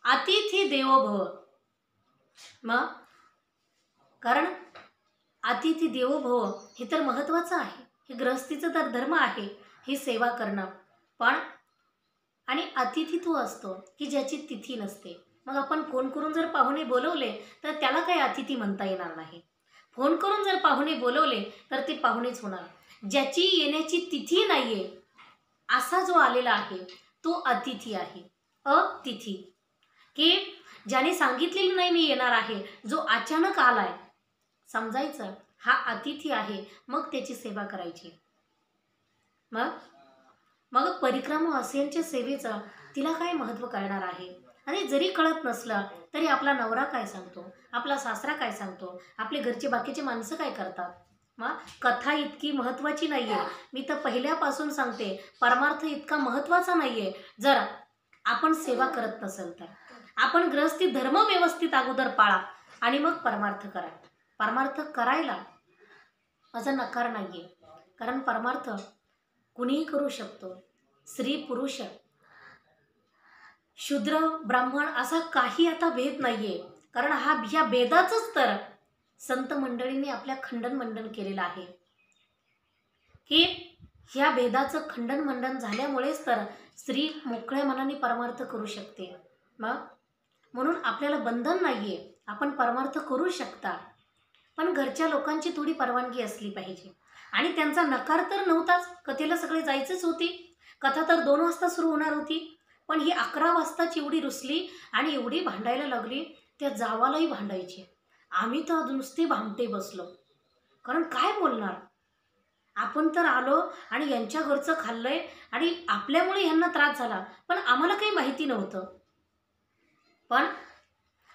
अतिथी देवो भव. मग कारण अतिथी देवो भव हे तर महत्त्वाचं आहे, हे गृहस्थीचं तर धर्म आहे, ही सेवा करणं. पण आणि अतिथी तो असतो की ज्याची तिथी नसते. मग आपण फोन करून जर पाहुणे बोलवले तर त्याला काही अतिथी म्हणता येणार नाही. फोन करून जर पाहुणे बोलवले तर ते पाहुणेच होणार. ज्याची येण्याची तिथी नाहीये असा जो आलेला आहे तो अतिथी आहे. अतिथी की ज्याने सांगितलेलं नाही मी येणार आहे, जो अचानक आलाय, समजायचं हा अतिथी आहे, मग त्याची सेवा करायची. मग मग परिक्रमा असेलच्या सेवेचं तिला काय महत्त्व कळणार आहे. आणि जरी कळत नसलं तरी आपला नवरा काय सांगतो, आपला सासरा काय सांगतो, आपले घरचे बाकीचे माणसं काय करतात. मग कथा इतकी महत्त्वाची नाही आहे. मी तर पहिल्यापासून सांगते, परमार्थ इतका महत्त्वाचा नाही आहे. जर आपण सेवा करत नसेल तर आपण गृहस्थी धर्म व्यवस्थित अगोदर पाळा आणि मग परमार्थ करा. परमार्थ करायला माझा नकार नाही आहे, कारण परमार्थ कुणीही करू शकतो. स्त्री पुरुष शूद्र ब्राह्मण असा काही आता भेद नाही आहे, कारण ह्या भेदाचंच तर संत मंडळींनी आपल्या खंडन मंडन केलेलं आहे, की ह्या भेदाचं खंडन मंडन झाल्यामुळेच तर स्त्री मोकळ्या मनाने परमार्थ करू शकते. मग म्हणून आपल्याला बंधन नाही आहे, आपण परमार्थ करू शकता, पण घरच्या लोकांची थोडी परवानगी असली पाहिजे. आणि त्यांचा नकार तर नव्हताच. कथेला सगळे जायचंच होती. कथा तर 2 वाजता सुरू होणार होती, पण ही 11 वाजताच एवढी रुसली आणि एवढी भांडायला लागली, त्या जावालाही भांडायची. आम्ही तर नुसते भामटे बसलो, कारण काय बोलणार. आपण तर आलो आणि यांच्या घरचं खाल्लंय आणि आपल्यामुळे यांना त्रास झाला, पण आम्हाला काही माहिती नव्हतं. पण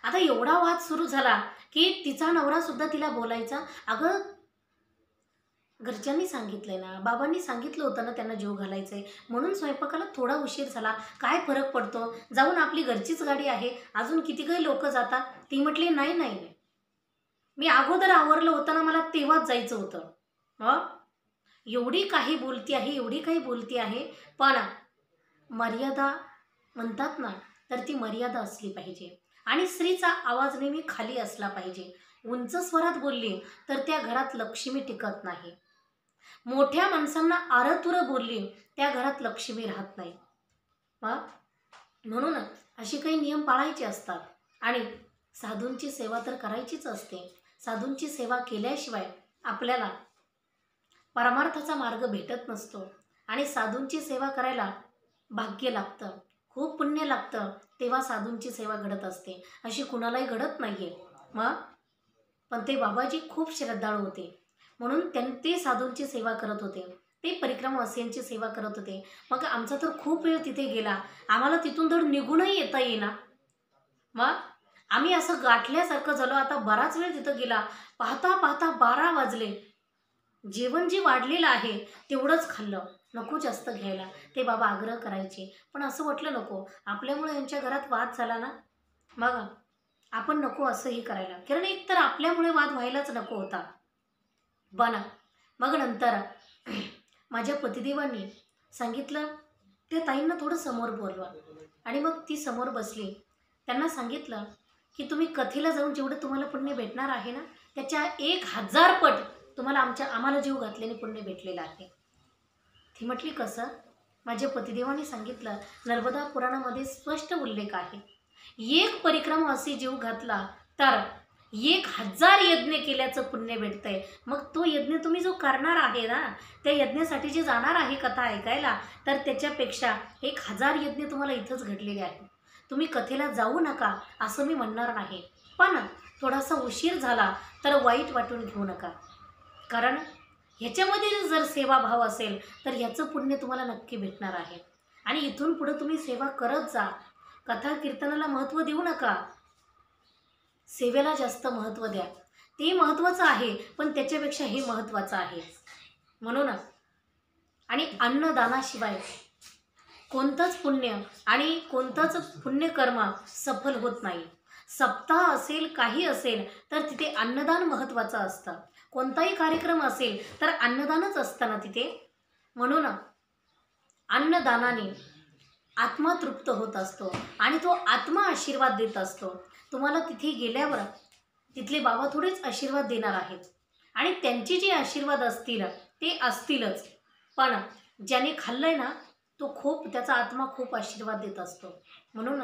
आता एवढा वाद सुरू झाला की तिचा नवरा सुद्धा तिला बोलायचा, अगं घरच्यांनी सांगितलंय ना, बाबांनी सांगितलं होतं ना त्यांना जीव घालायचंय, म्हणून स्वयंपाकाला थोडा उशीर झाला, काय फरक पडतो, जाऊन आपली घरचीच गाडी आहे, अजून किती काही लोक जातात. ती म्हटली नाही नाही नाही, मी अगोदर आवरलं होतं ना, मला तेव्हाच जायचं होतं. एवढी काही बोलती आहे, एवढी काही बोलती आहे, पण मर्यादा म्हणतात ना, तर ती मर्यादा असली पाहिजे. आणि स्त्रीचा आवाज नेहमी खाली असला पाहिजे. उंच स्वरात बोलली तर त्या घरात लक्ष्मी टिकत नाही. मोठ्या माणसांना आरतुर बोलली त्या घरात लक्ष्मी राहत नाही. म्हणून अशी काही नियम पाळायचे असतात. आणि साधूंची सेवा तर करायचीच असते. साधूंची सेवा केल्याशिवाय आपल्याला परमार्थाचा मार्ग भेटत नसतो. आणि साधूंची सेवा करायला भाग्य लागतं, खूप पुण्य लागतं, तेव्हा साधूंची सेवा घडत असते. अशी कुणालाही घडत नाहीये. पण ते बाबाजी खूप श्रद्धाळू होते, म्हणून ते साधूंची सेवा करत होते, ते परिक्रमा असेंची सेवा करत होते. मग आमचा तर खूप वेळ तिथे गेला, आम्हाला तिथून धड निघूनही येता येईना. मग आम्ही असं गाठल्यासारखं झालो. आता बराच वेळ तिथं गेला, पाहता पाहता 12 वाजले. जेवण जे वाढलेलं आहे तेवढंच खाल्लं, नको जास्त घ्यायला. ते बाबा आग्रह करायचे, पण असं वाटलं नको, आपल्यामुळे यांच्या घरात वाद झाला ना, मग आपण नको असंही करायला, कारण एक तर आपल्यामुळे वाद व्हायलाच नको होता. मग नंतर माझ्या पतिदेवांनी सांगितलं, त्या ताईंना थोडं समोर बोलवा. आणि मग ती समोर बसली. त्यांना सांगितलं की तुम्ही कथेला जाऊन जेवढं तुम्हाला पुण्य भेटणार आहे ना, त्याच्या 1000 पट तुम्हाला आम्हाला जीव घातल्याने पुण्य भेटलेलं आहे. ती म्हटली कसं. माझ्या पतिदेवांनी सांगितलं, नर्मदा पुराणामध्ये स्पष्ट उल्लेख आहे, एक परिक्रमा असे जीव घातला तर 1000 यज्ञ केल्याचं पुण्य भेटतंय. मग तो यज्ञ तुम्ही जो करणार आहे ना, त्या यज्ञासाठी जे जाणार आहे कथा ऐकायला, तर त्याच्यापेक्षा 1000 यज्ञ तुम्हाला इथंच घडलेले आहे. तुम्ही कथेला जाऊ नका असं मी म्हणणार नाही, पण थोडासा उशीर झाला तर वाईट वाटून घेऊ नका, कारण ह्याच्यामध्ये जर सेवाभाव असेल तर ह्याचं पुण्य तुम्हाला नक्की भेटणार आहे. आणि इथून पुढे तुम्ही सेवा करत जा. कथा कीर्तनाला महत्त्व देऊ नका, सेवेला जास्त महत्त्व द्या. ते महत्त्वाचं आहे, पण त्याच्यापेक्षा हे महत्त्वाचं आहे. म्हणून आणि अन्नदानाशिवाय कोणतंच पुण्य आणि कोणतंच पुण्यकर्म सफल होत नाही. सप्ताह असेल, काही असेल, तर तिथे अन्नदान महत्त्वाचं असतं. कोणताही कार्यक्रम असेल तर अन्नदानच असतं ना तिथे. म्हणून अन्नदानाने आत्मा तृप्त होत असतो आणि तो आत्मा आशीर्वाद देत असतो. तुम्हाला तिथे गेल्यावर तिथले बाबा थोडेच आशीर्वाद देणार आहेत, आणि त्यांचे जे आशीर्वाद असतील ते असतीलच, पण ज्याने खाल्लंय ना तो त्याचा आत्मा खूप आशीर्वाद देत असतो. म्हणून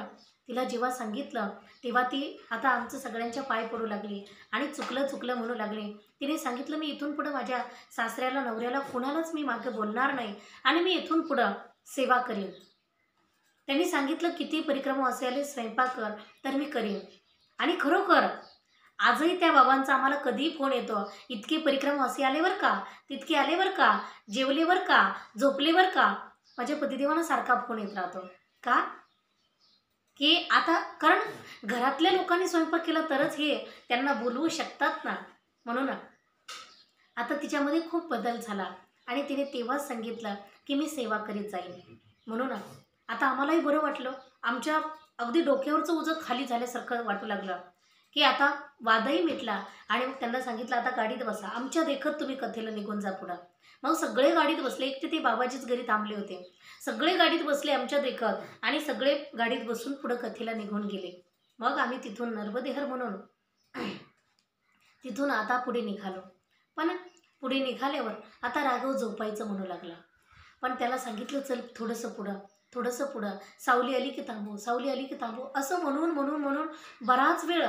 तिला जेव्हा सांगितलं तेव्हा ती आता आमचं सगळ्यांच्या पाय पडू लागली आणि चुकलं म्हणू लागली. तिने सांगितलं, मी इथून पुढं माझ्या सासऱ्याला नवऱ्याला कुणालाच मी मागे बोलणार नाही आणि मी इथून पुढं सेवा करीन. त्यांनी सांगितलं किती परिक्रमा असेल स्वयंपाक कर, तर मी करीन. आणि खरोखर आजही त्या बाबांचा आम्हाला कधी फोन येतो, इतकी परिक्रमा असे आले बरं का, तितके आले बरं का, जेवले बरं का, झोपले बरं का. माझ्या पतिदेवांना सारखा फोन येत राहतो. का की आता कारण घरातल्या लोकांनी स्वयंपाक केला तरच हे त्यांना बोलवू शकतात ना. म्हणून आता तिच्यामध्ये खूप बदल झाला आणि तिने तेव्हाच सांगितलं की मी सेवा करीत जाईल. म्हणून आता आम्हालाही बरं वाटलं. आमच्या अगदी डोक्यावरचं ओझं खाली झाल्यासारखं वाटू लागलं की आता वादही मिटला. आणि मग त्यांना सांगितलं आता गाडीत बसा, आमच्या देखत तुम्ही कथेला निघून जा पुढं. मग सगळे गाडीत बसले. एकटे ते बाबाजीच घरी थांबले होते. सगळे गाडीत बसले आमच्या देखत आणि सगळे गाडीत बसून पुढं कथेला निघून गेले. मग आम्ही तिथून नर्मदेहर म्हणून तिथून आता पुढे निघालो. पण पुढे निघाल्यावर आता राघव झोपायचं म्हणू लागला. पण त्याला सांगितलं चल थोडंसं पुढं, थोडंसं पुढं, सावली आली की थांबू, सावली आली की थांबू, असं म्हणून म्हणून म्हणून बराच वेळ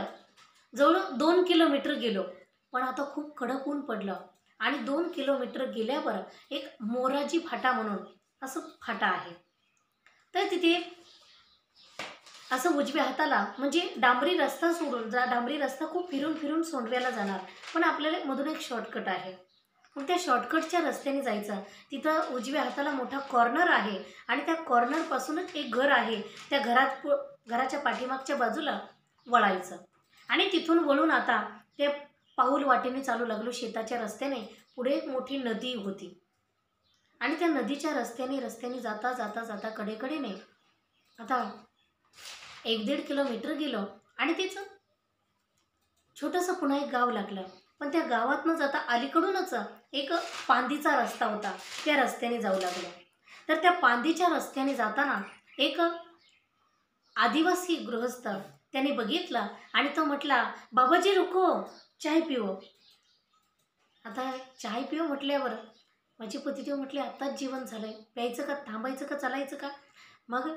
जवळ 2 किलोमीटर गेलो. पण आता खूप कडक ऊन पडलं आणि 2 किलोमीटर गेल्यावर एक मोराजी फाटा म्हणून असं फाटा आहे. तर तिथे असं उजव्या हाताला म्हणजे डांबरी रस्ता सोडून डांबरी रस्ता खूप फिरून फिरून सोंडव्याला जाणार, पण आपल्याला मधून एक शॉर्टकट आहे. मग त्या शॉर्टकटच्या रस्त्याने जायचं. तिथं उजव्या हाताला मोठा कॉर्नर आहे आणि त्या कॉर्नरपासूनच एक घर आहे. त्या घराच्या पाठीमागच्या बाजूला वळायचं आणि तिथून वळून आता ते पाऊल वाटेने चालू लागलो शेताच्या रस्त्याने. पुढे एक मोठी नदी होती आणि त्या नदीच्या रस्त्याने जाता जाता जाता कडेकडेने आता 1-1.5 किलोमीटर गेलो आणि तिचं छोटंसं पुन्हा एक गाव लागलं. पण त्या गावात न जाता अलीकडूनच एक पांदीचा रस्ता होता, त्या रस्त्याने जाऊ लागलो. तर त्या पांदीच्या रस्त्याने जाताना एक आदिवासी गृहस्थ त्याने बघितला आणि तो म्हटला बाबाजी रुको, चाय पिओ. आता चाय पिओ म्हटल्यावर माझे पतिदेव म्हटले आत्ताच जेवण झालंय, प्यायचं का, थांबायचं का, चालायचं का. मग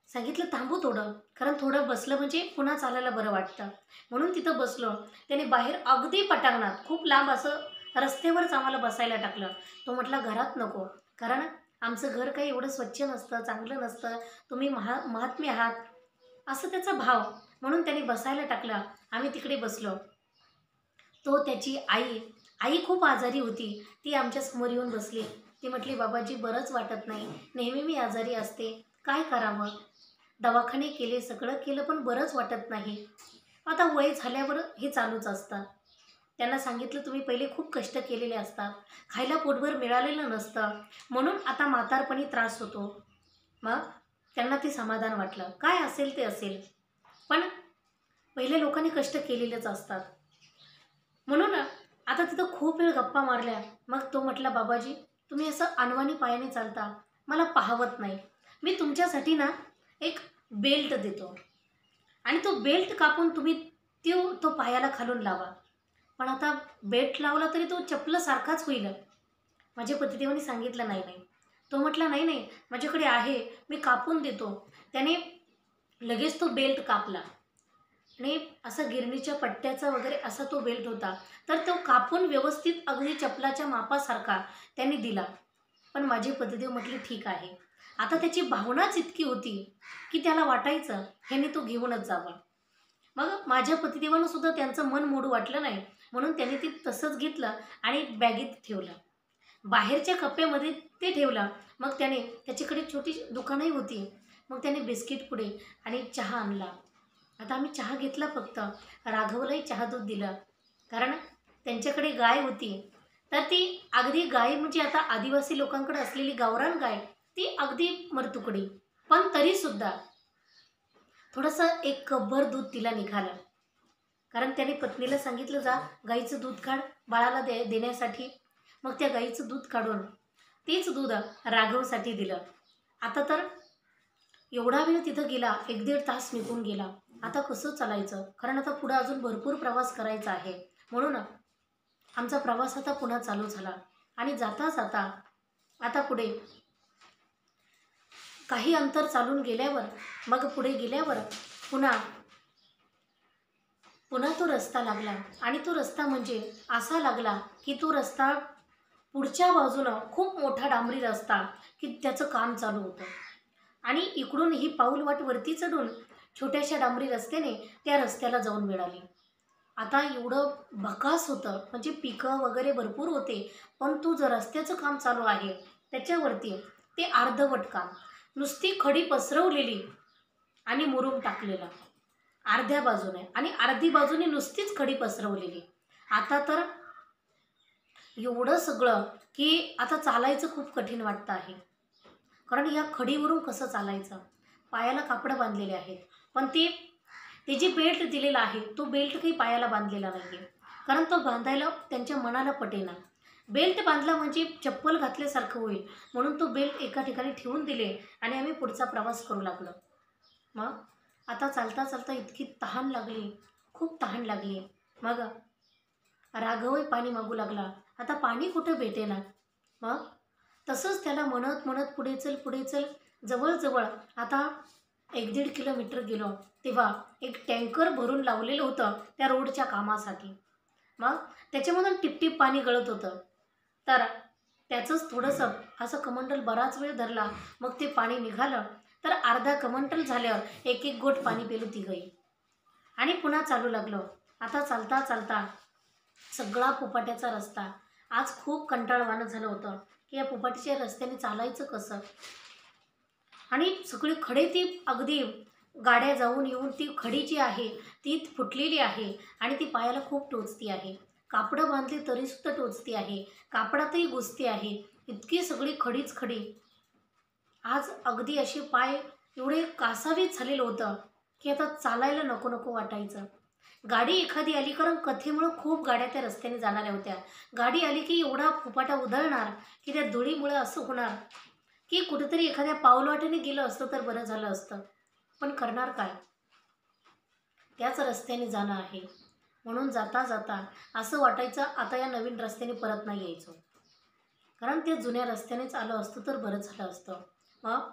सांगितलं थांबू थोडं, कारण थोडं बसलं म्हणजे पुन्हा चालायला बरं वाटतं. म्हणून तिथं बसलो. त्याने बाहेर अगदी पटांगणात खूप लांब असं रस्त्यावरच आम्हाला बसायला टाकलं. तो म्हटला घरात नको, कारण आमचं घर काही एवढं स्वच्छ नसतं, चांगलं नसतं, तुम्ही महात्मे आहात, असं त्याचा भाव. म्हणून त्याने बसायला टाकलं. आम्ही तिकडे बसलो. तो त्याची आई खूप आजारी होती. ती आमच्यासमोर येऊन बसली. ती म्हटली बाबाजी बरंच वाटत नाही, नेहमी मी आजारी असते, काय करावं, दवाखाने केले, सगळं केलं, पण बरंच वाटत नाही. आता वय झाल्यावर हे चालूच असतं. त्यांना सांगितलं तुम्ही पहिले खूप कष्ट केलेले असतात, खायला पोटभर मिळालेलं नसतं, म्हणून आता म्हातारपणी त्रास होतो. मग त्यांना ते समाधान वाटलं. काय असेल ते असेल, पण पहिले लोकांनी कष्ट केलेलेच असतात. म्हणून आता तिथं खूप वेळ गप्पा मारल्या. मग तो म्हटला बाबाजी तुम्ही असं अनवाणी पायाने चालता, मला पाहवत नाही, मी तुमच्यासाठी ना एक बेल्ट देतो आणि तो बेल्ट कापून तुम्ही तो पायाला खालून लावा. पण आता बेल्ट लावला तरी तो चपलासारखाच होईल. माझ्या पतिदेवांनी सांगितलं नाही नाही. तो म्हटला नाही नाही माझ्याकडे आहे, मी कापून देतो. त्याने लगेच तो बेल्ट कापला आणि असं गिरणीच्या पट्ट्याचा वगैरे असा तो बेल्ट होता. तर तो कापून व्यवस्थित अगदी चपलाच्या मापासारखा त्यांनी दिला. पण माझे पतिदेव म्हटले ठीक आहे. आता त्याची भावनाच इतकी होती की त्याला वाटायचं ह्याने तो घेऊनच जावा. मग माझ्या पतिदेवांना सुद्धा त्यांचं मन मोडू वाटलं नाही, म्हणून त्याने ते तसंच घेतलं आणि बॅगेत ठेवलं. बाहेरच्या कप्प्यामध्ये ते ठेवलं. मग त्याने त्याच्याकडे छोटी दुकानही होती. मग त्याने बिस्किट पुडे आणि चहा आणला. आता आम्ही चहा घेतला फक्त. राघवलाही चहा दूध दिलं, कारण त्यांच्याकडे गाय होती. तर ती अगदी गाय म्हणजे आता आदिवासी लोकांकडे असलेली गावरान गाय, ती अगदी मरतुकडी, पण तरीसुद्धा थोडंसं 1 कपभर दूध तिला निघालं. कारण त्याने पत्नीला सांगितलं जा गाईचं दूध काढ बाळाला देण्यासाठी. मग त्या गाईचं दूध काढून तेच दूध राघवसाठी दिलं. आता तर एवढा वेळ तिथं गेला, 1-1.5 तास निघून गेला. आता कसं चालायचं, कारण आता पुढं अजून भरपूर प्रवास करायचा आहे. म्हणून आमचा प्रवास आता पुन्हा चालू झाला आणि जाता जाता आता पुढे काही अंतर चालून गेल्यावर मग पुढे गेल्यावर पुन्हा तो रस्ता लागला. आणि तो रस्ता म्हणजे असा लागला की तो रस्ता पुढच्या बाजूनं खूप मोठा डांबरी रस्ता की त्याचं काम चालू होतं. आणि इकडून ही पाऊल वाट वरती चढून छोट्याशा डांबरी रस्त्याने त्या रस्त्याला जाऊन मिळाली. आता एवढं भकास होतं, म्हणजे पिकं वगैरे भरपूर होते, पण तो जो रस्त्याचं काम चालू आहे त्याच्यावरती ते अर्धवट काम, नुसती खडी पसरवलेली आणि मुरुम टाकलेला अर्ध्या बाजूने, आणि अर्धी बाजूने नुसतीच खडी पसरवलेली. आता तर एवढं सगळं की आता चालायचं खूप कठीण वाटतं आहे. कारण या खडीवरून कसं चालायचं. पायाला कापडं बांधलेले आहेत, पण ते जे बेल्ट दिलेला आहे तो बेल्ट काही पायाला बांधलेला नाही आहे, कारण तो बांधायला त्यांच्या मनाला पटेना. बेल्ट बांधला म्हणजे चप्पल घातल्यासारखं होईल, म्हणून तो बेल्ट एका ठिकाणी ठेवून दिले आणि आम्ही पुढचा प्रवास करू लागलो. मग आता चालता चालता इतकी तहान लागली, खूप तहान लागली. मग राघवही पाणी मागू लागला. आता पाणी कुठं भेटेना. मग तसंच त्याला म्हणत म्हणत पुढे चल पुढे चल. जवळजवळ आता 1-1.5 किलोमीटर गेलो तेव्हा एक टँकर भरून लावलेलं होतं त्या रोडच्या कामासाठी. मग त्याच्यामधून टिपटिप पाणी गळत होतं. तर त्याचंच थोडंसं असं कमंडल बराच वेळ धरला. मग ते पाणी निघालं. तर अर्धा कमंडल झाल्यावर एक एक गोट पाणी पेलो तिघही, आणि पुन्हा चालू लागलो. आता चालता चालता सगळा फुपाट्याचा रस्ता. आज खूप कंटाळवाणं झालं होतं की या फुपाटीच्या रस्त्याने चालायचं कसं. आणि सगळी खडे ती अगदी गाड्या जाऊन येऊन ती खडी जी आहे ती फुटलेली आहे आणि ती पायाला खूप टोचती आहे. कापडं बांधली तरीसुद्धा टोचती आहे, कापडातही घुसती आहे. इतकी सगळी खडीच खडी. आज अगदी असे पाय एवढे कासावीस झालेलं होतं की आता चालायला नको नको वाटायचं. गाडी एखादी आली, कारण कथेमुळं खूप गाड्या त्या रस्त्याने जाणाऱ्या होत्या. गाडी आली की एवढा फुपाटा उधळणार की त्या धुळीमुळे असं होणार की कुठेतरी एखाद्या पाऊलवाटेने गेलं असतं तर बरं झालं असतं. पण करणार काय, त्याच रस्त्याने जाणं आहे. म्हणून जाता जाता असं वाटायचं आता या नवीन रस्त्याने परत नाही यायचो, कारण ते जुन्या रस्त्यानेच आलं असतं तर बरं झालं असतं. मग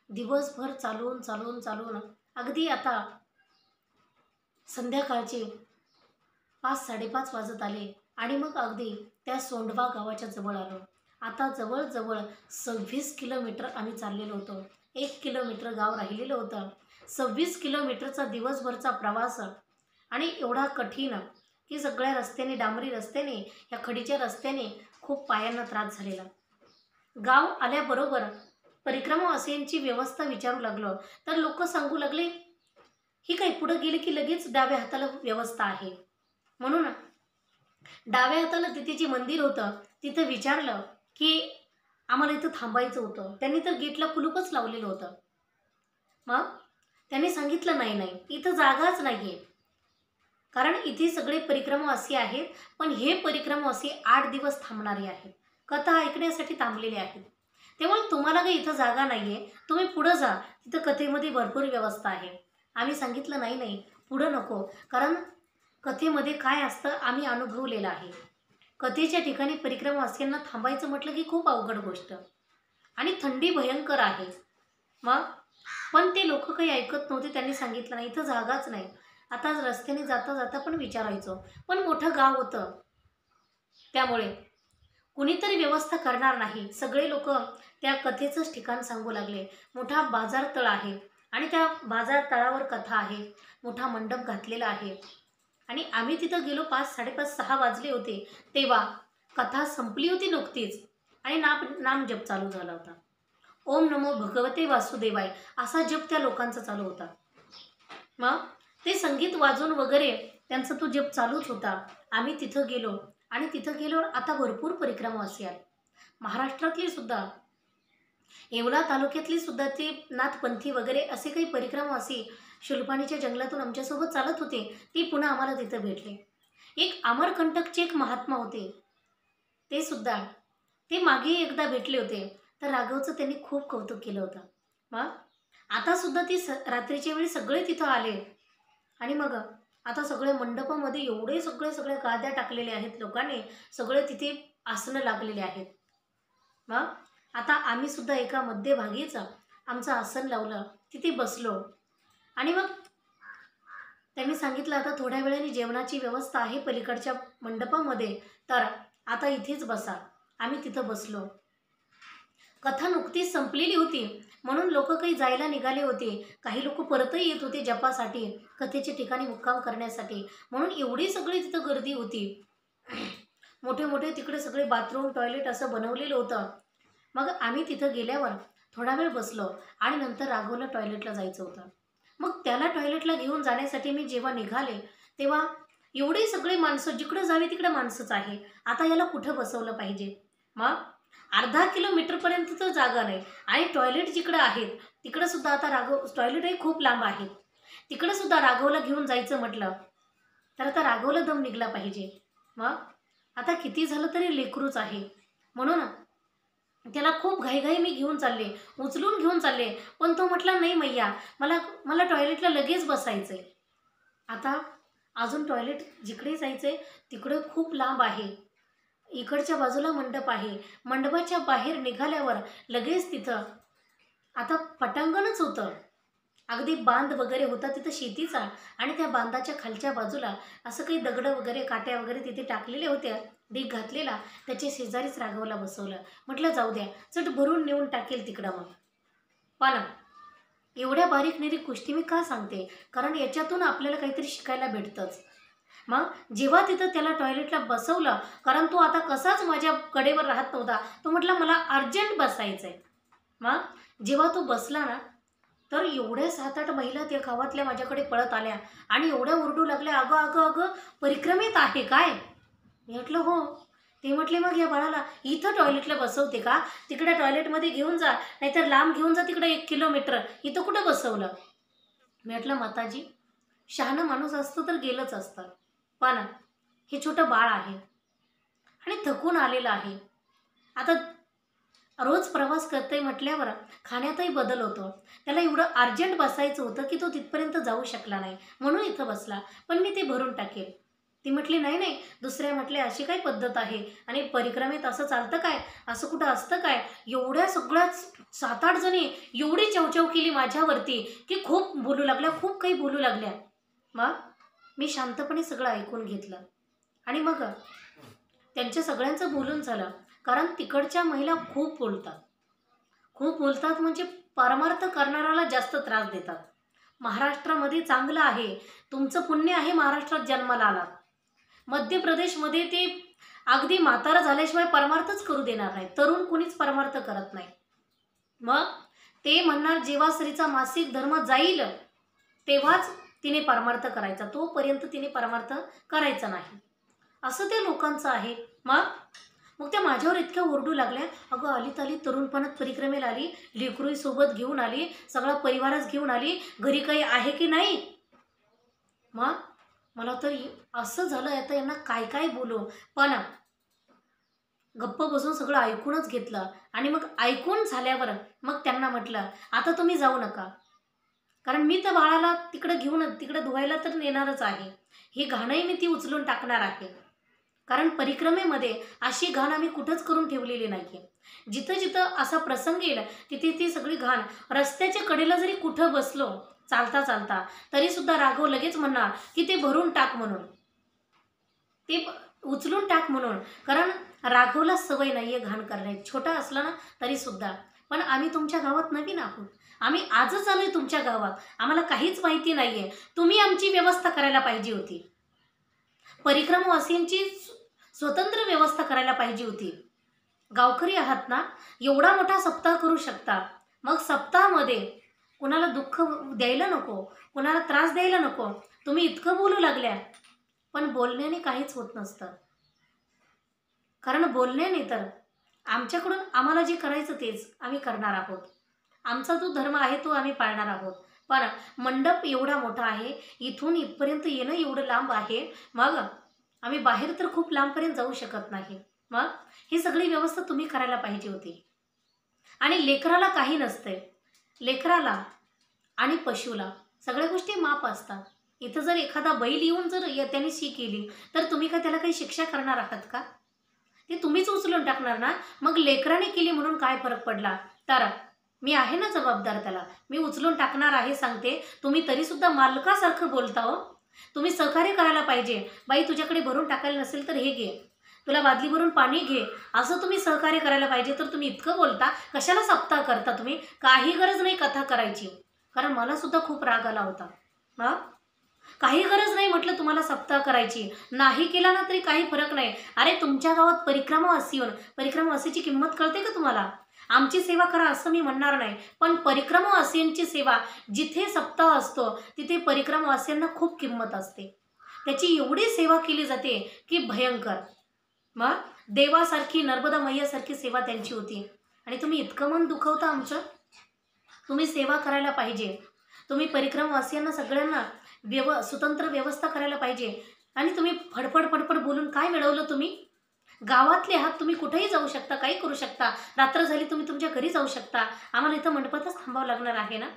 दिवसभर चालून चालून चालून अगदी आता संध्याकाळचे 5-5:30 वाजत आले आणि मग अगदी त्या सोंडवा गावाच्या जवळ आलो. आता जवळजवळ 26 किलोमीटर आम्ही चाललेलो होतो. 1 किलोमीटर गाव राहिलेलं होतं. 26 किलोमीटरचा दिवसभरचा प्रवास, आणि एवढा कठीण की सगळ्या रस्त्याने, डांबरी रस्त्याने, या खडीच्या रस्त्याने खूप पायांना त्रास झालेला. गाव आल्याबरोबर परिक्रमावासियांची व्यवस्था विचारू लागलो तर लोक सांगू लागले, ही काय पुढं गेले की लगेच डाव्या हाताला व्यवस्था आहे. म्हणून डाव्या हाताला तिथे जे मंदिर होतं तिथं विचारलं की आम्हाला इथं थांबायचं होतं. त्यांनी तर गेटला कुलूपच लावलेलं होतं. मग त्यांनी सांगितलं नाही नाही, इथं जागाच नाही आहे, कारण इथे सगळे परिक्रमावासी आहेत, पण हे परिक्रमावासी 8 दिवस थांबणारे आहेत, कथा ऐकण्यासाठी थांबलेले आहेत. त्यामुळे तुम्हाला काही इथं जागा नाही आहे, तुम्ही पुढं जा, तिथं कथेमध्ये भरपूर व्यवस्था आहे. आम्ही सांगितलं नाही नाही, पुढं नको, कारण कथेमध्ये काय असतं आम्ही अनुभवलेलं आहे. कथेच्या ठिकाणी परिक्रमावासियांना थांबायचं म्हटलं की खूप अवघड गोष्ट, आणि थंडी भयंकर आहे. मग पण ते लोक काही ऐकत नव्हते. त्यांनी सांगितलं नाही, इथं जागाच नाही. आता रस्त्याने जाता जाता पण विचारायचो, पण मोठं गाव होतं त्यामुळे कुणीतरी व्यवस्था करणार नाही. सगळे लोक त्या कथेचंच ठिकाण सांगू लागले. मोठा बाजार तळ आहे आणि त्या बाजार तळावर कथा आहे, मोठा मंडप घातलेला आहे. आणि आम्ही तिथं गेलो 5-5:30-6 वाजले होते तेव्हा कथा संपली होती नुकतीच, आणि नाम जप चालू झाला होता. ओम नमो भगवते वासुदेवाय असा जप त्या लोकांचा चालू होता. मग ते संगीत वाजून वगैरे त्यांचा तो जप चालूच होता. आम्ही तिथं गेलो आणि तिथं गेल्यावर आता भरपूर परिक्रमावासी आले. महाराष्ट्रातली सुद्धा, येवला तालुक्यातली सुद्धा ते नाथपंथी वगैरे असे काही परिक्रमावासी शुलपाणीच्या जंगलातून आमच्यासोबत चालत होते. ते पुन्हा आम्हाला तिथं भेटले. एक अमरकंटकचे एक महात्मा होते, ते सुद्धा ते मागे एकदा भेटले होते. तर राघवचं त्यांनी खूप कौतुक केलं होतं. मग आता सुद्धा ती रात्रीच्या वेळी सगळे तिथं आले. आणि मग आता सगळे मंडपामध्ये एवढे सगळे गाद्या टाकलेले आहेत लोकांनी, सगळे तिथे आसनं लागलेले आहेत. मग आता आम्ही सुद्धा एका मध्यभागीच आमचं आसन लावलं, तिथे बसलो. आणि मग त्यांनी सांगितलं आता थोड्या वेळाने जेवणाची व्यवस्था आहे पलीकडच्या मंडपामध्ये, तर आता इथेच बसा. आम्ही तिथं बसलो. कथा नुकतीच संपलेली होती म्हणून लोक काही जायला निघाले होते. काही लोक परतही येत होते जपासाठी, कथेच्या ठिकाणी मुक्काम करण्यासाठी. म्हणून एवढी सगळी तिथं गर्दी होती. मोठे मोठे तिकडे सगळे बाथरूम टॉयलेट असं बनवलेलं होतं. मग आम्ही तिथं गेल्यावर थोडा वेळ बसलो आणि नंतर राघवला टॉयलेटला जायचं होतं. मग त्याला टॉयलेटला घेऊन जाण्यासाठी मी जेव्हा निघाले तेव्हा एवढी सगळी माणसं, जिकडं जावे तिकडे माणसंच आहे. आता याला कुठं बसवलं पाहिजे? मग अर्धा किलोमीटरपर्यंत तर जागा नाही आणि टॉयलेट जिकडं आहेत तिकडं सुद्धा आता राघव, टॉयलेटही खूप लांब आहेत, तिकडं सुद्धा राघवला घेऊन जायचं म्हटलं तर आता राघवला दम निघला पाहिजे. मग आता किती झालं तरी लेकरूच आहे, म्हणून त्याला खूप घाईघाई मी घेऊन चालले, उचलून घेऊन चालले. पण तो म्हटला नाही मैया, मला मला टॉयलेटला लगेच बसायचं आहे. आता अजून टॉयलेट जिकडे जायचं आहे तिकडे खूप लांब आहे. इकडच्या बाजूला मंडप आहे. मंडपाच्या बाहेर निघाल्यावर लगेच तिथं आता पटांगणच होतं. अगदी बांध वगैरे होता तिथं शेतीचा आणि त्या बांधाच्या खालच्या बाजूला असं काही दगडं वगैरे काट्या वगैरे तिथे टाकलेल्या होत्या, ढीग घातलेला. त्याच्या शेजारीच राघवला बसवलं. म्हटलं जाऊ द्या, चट भरून नेऊन टाकेल तिकडं. मग पण एवढ्या बारीक निरीक गोष्टी मी का सांगते? कारण याच्यातून आपल्याला काहीतरी शिकायला भेटतंच. मग जेव्हा तिथं त्याला टॉयलेटला बसवलं, कारण तो आता कसाच माझ्या कडेवर राहत नव्हता, तो म्हटला मला अर्जंट बसायचं आहे. मग जेव्हा तो बसला ना तर एवढ्या 7-8 महिला त्या गावातल्या माझ्याकडे पळत आल्या आणि एवढ्या ओरडू लागल्या, अगं अगं अगं परिक्रमेत आहे काय? मी म्हटलं हो. ते म्हटले मग या बाळाला इथं टॉयलेटला बसवते का? तिकडे टॉयलेटमध्ये घेऊन जा, नाहीतर लांब घेऊन जा तिकडे 1 किलोमीटर, इथं कुठं बसवलं? मी म्हटलं माताजी, शहाणं माणूस असतं तर गेलंच असतं, पण हे छोटं बाळ आहे आणि थकून आलेलं आहे. आता रोज प्रवास करतोय म्हटल्यावर खाण्यातही बदल होतो. त्याला एवढं अर्जंट बसायचं होतं की तो तिथपर्यंत जाऊ शकला नाही, म्हणून इथं बसला. पण मी ते भरून टाकेल. ती म्हटली नाही नाही. दुसऱ्या म्हटले अशी काय पद्धत आहे आणि परिक्रमेत असं चालतं काय? असं कुठं असतं काय? एवढ्या सगळ्या 7-8 जणी एवढी चवचव केली माझ्यावरती की खूप बोलू लागल्या, खूप काही बोलू लागल्या. मग मी शांतपणे सगळं ऐकून घेतलं आणि मग त्यांच्या सगळ्यांचं बोलून झालं. कारण तिकडच्या महिला खूप बोलतात, खूप बोलतात म्हणजे परमार्थ करणाऱ्याला जास्त त्रास देतात. महाराष्ट्रामध्ये चांगलं आहे, तुमचं पुण्य आहे महाराष्ट्रात जन्माला आलात. मध्य प्रदेशमध्ये ते अगदी म्हातारा झाल्याशिवाय परमार्थच करू देणार नाही, तरुण कुणीच परमार्थ करत नाही. मग ते म्हणणार जेव्हा स्त्रीचा मासिक धर्म जाईल तेव्हाच तिने परमार्थ करायचा, तोपर्यंत तिने परमार्थ करायचा नाही, असं त्या लोकांचं आहे. मग त्या माझ्यावर इतक्या ओरडू लागल्या, अगं आलीत आली तरुणपणात परिक्रमेला आली, लेकरूही सोबत घेऊन आली, सगळा परिवारच घेऊन आली, घरी काही आहे की नाही? मग मला तर असं झालं, आता यांना काय काय बोलू. पण गप्प बसून सगळं ऐकूनच घेतलं आणि मग ऐकून झाल्यावर मग त्यांना म्हटलं आता तुम्ही जाऊ नका, कारण मी तर बाळाला तिकडे धुवायला तर नेणारच आहे. ही घाणही मी ती उचलून टाकणार आहे, कारण परिक्रमेमध्ये अशी घाण आम्ही कुठंच करून ठेवलेली नाही. जिथं जिथं असा प्रसंग येईल तिथे ती सगळी घाण, रस्त्याच्या कडेला जरी कुठं बसलो चालता चालता तरीसुद्धा राघव लगेच म्हणणार की ते भरून टाक म्हणून, ते उचलून टाक म्हणून. कारण राघवला सवय नाही आहे घाण करण्याची, छोटा असला ना तरीसुद्धा. पण आम्ही तुमच्या गावात नवीन आहोत, आम्ही आजच आलो आहे तुमच्या गावात, आम्हाला काहीच माहिती नाही आहे. तुम्ही आमची व्यवस्था करायला पाहिजे होती, परिक्रमवासीयांची स्वतंत्र व्यवस्था करायला पाहिजे होती. गावकरी आहात ना, एवढा मोठा सप्ताह करू शकता, मग सप्ताहामध्ये कुणाला दुःख द्यायला नको, कुणाला त्रास द्यायला नको. तुम्ही इतकं बोलू लागल्या, पण बोलण्याने काहीच होत नसतं. कारण बोलण्याने तर आमच्याकडून आम्हाला जे करायचं तेच आम्ही करणार आहोत, आमचा जो धर्म आहे तो आम्ही पाळणार आहोत. पण मंडप एवढा मोठा आहे, इथून इथपर्यंत येणं एवढं लांब आहे, मग आम्ही बाहेर तर खूप लांबपर्यंत जाऊ शकत नाही. मग ही सगळी व्यवस्था तुम्ही करायला पाहिजे होती. आणि लेकराला काही नसते, लेकराला आणि पशुला सगळ्या गोष्टी माप असतात. इथं जर एखादा बैल येऊन जर त्याने शी केली तर तुम्ही का त्याला काही शिक्षा करणार आहात का? ते तुम्हीच उचलून टाकणार ना. मग लेकराने केली म्हणून काय फरक पडला? तर मी आहे ना जबाबदार, त्याला मी उचलून टाकणार आहे सांगते. तुम्ही तरीसुद्धा मालकासारखं बोलता हो. तुम्ही सहकार्य करायला पाहिजे. बाई तुझ्याकडे भरून टाकायला नसेल तर हे घे, तुला बादलीभरून पाणी घे, असं तुम्ही सहकार्य करायला पाहिजे. तर तुम्ही इतकं बोलता, कशाला सप्ताह करता तुम्ही? काही गरज नाही कथा करायची. कारण मला सुद्धा खूप राग आला होता. हां, काही गरज नाही म्हटलं तुम्हाला सप्ताह करायची. नाही केला ना तरी काही फरक नाही. अरे तुमच्या गावात परिक्रमावासी येऊन, परिक्रमावासीची किंमत कळते का तुम्हाला? आमची सेवा करा असं मी म्हणणार नाही, पण परिक्रमावासियांची सेवा, जिथे सप्ताह असतो तिथे परिक्रमावासियांना खूप किंमत असते. त्याची एवढी सेवा केली जाते की भयंकर. मग देवासारखी, नर्मदा मैयासारखी सेवा त्यांची होती. आणि तुम्ही इतकं मन दुखवता आमचं. तुम्ही सेवा करायला पाहिजे. तुम्ही परिक्रमावासियांना सगळ्यांना स्वतंत्र व्यवस्था करायला पाहिजे. आणि तुम्ही फडफड फडफड बोलून काय मिळवलं तुम्ही? गावातले आहात, तुम्ही कुठेही जाऊ शकता, काही करू शकता. रात्र झाली तुम्ही तुमच्या घरी जाऊ शकता. आम्हाला इथं मंडपातच थांबावं लागणार आहे ना.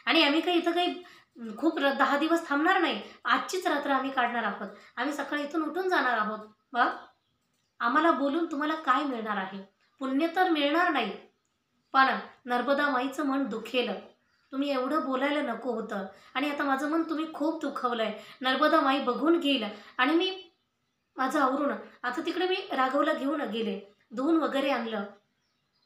आणि आम्ही काही इथं काही खूप 10 दिवस थांबणार नाही. आजचीच रात्र आम्ही काढणार आहोत. आम्ही सकाळी इथून उठून जाणार आहोत. मग आम्हाला बोलून तुम्हाला काय मिळणार आहे? पुण्य तर मिळणार नाही, पण नर्मदा माईचं मन दुखेल. तुम्ही एवढं बोलायला नको होतं. आणि आता माझं मन तुम्ही खूप दुखवलंय. नर्मदा माई बघून घेईल. आणि मी माझं आवरून आता तिकडे मी राघवला घेऊन गेले, धुवून वगैरे आणलं.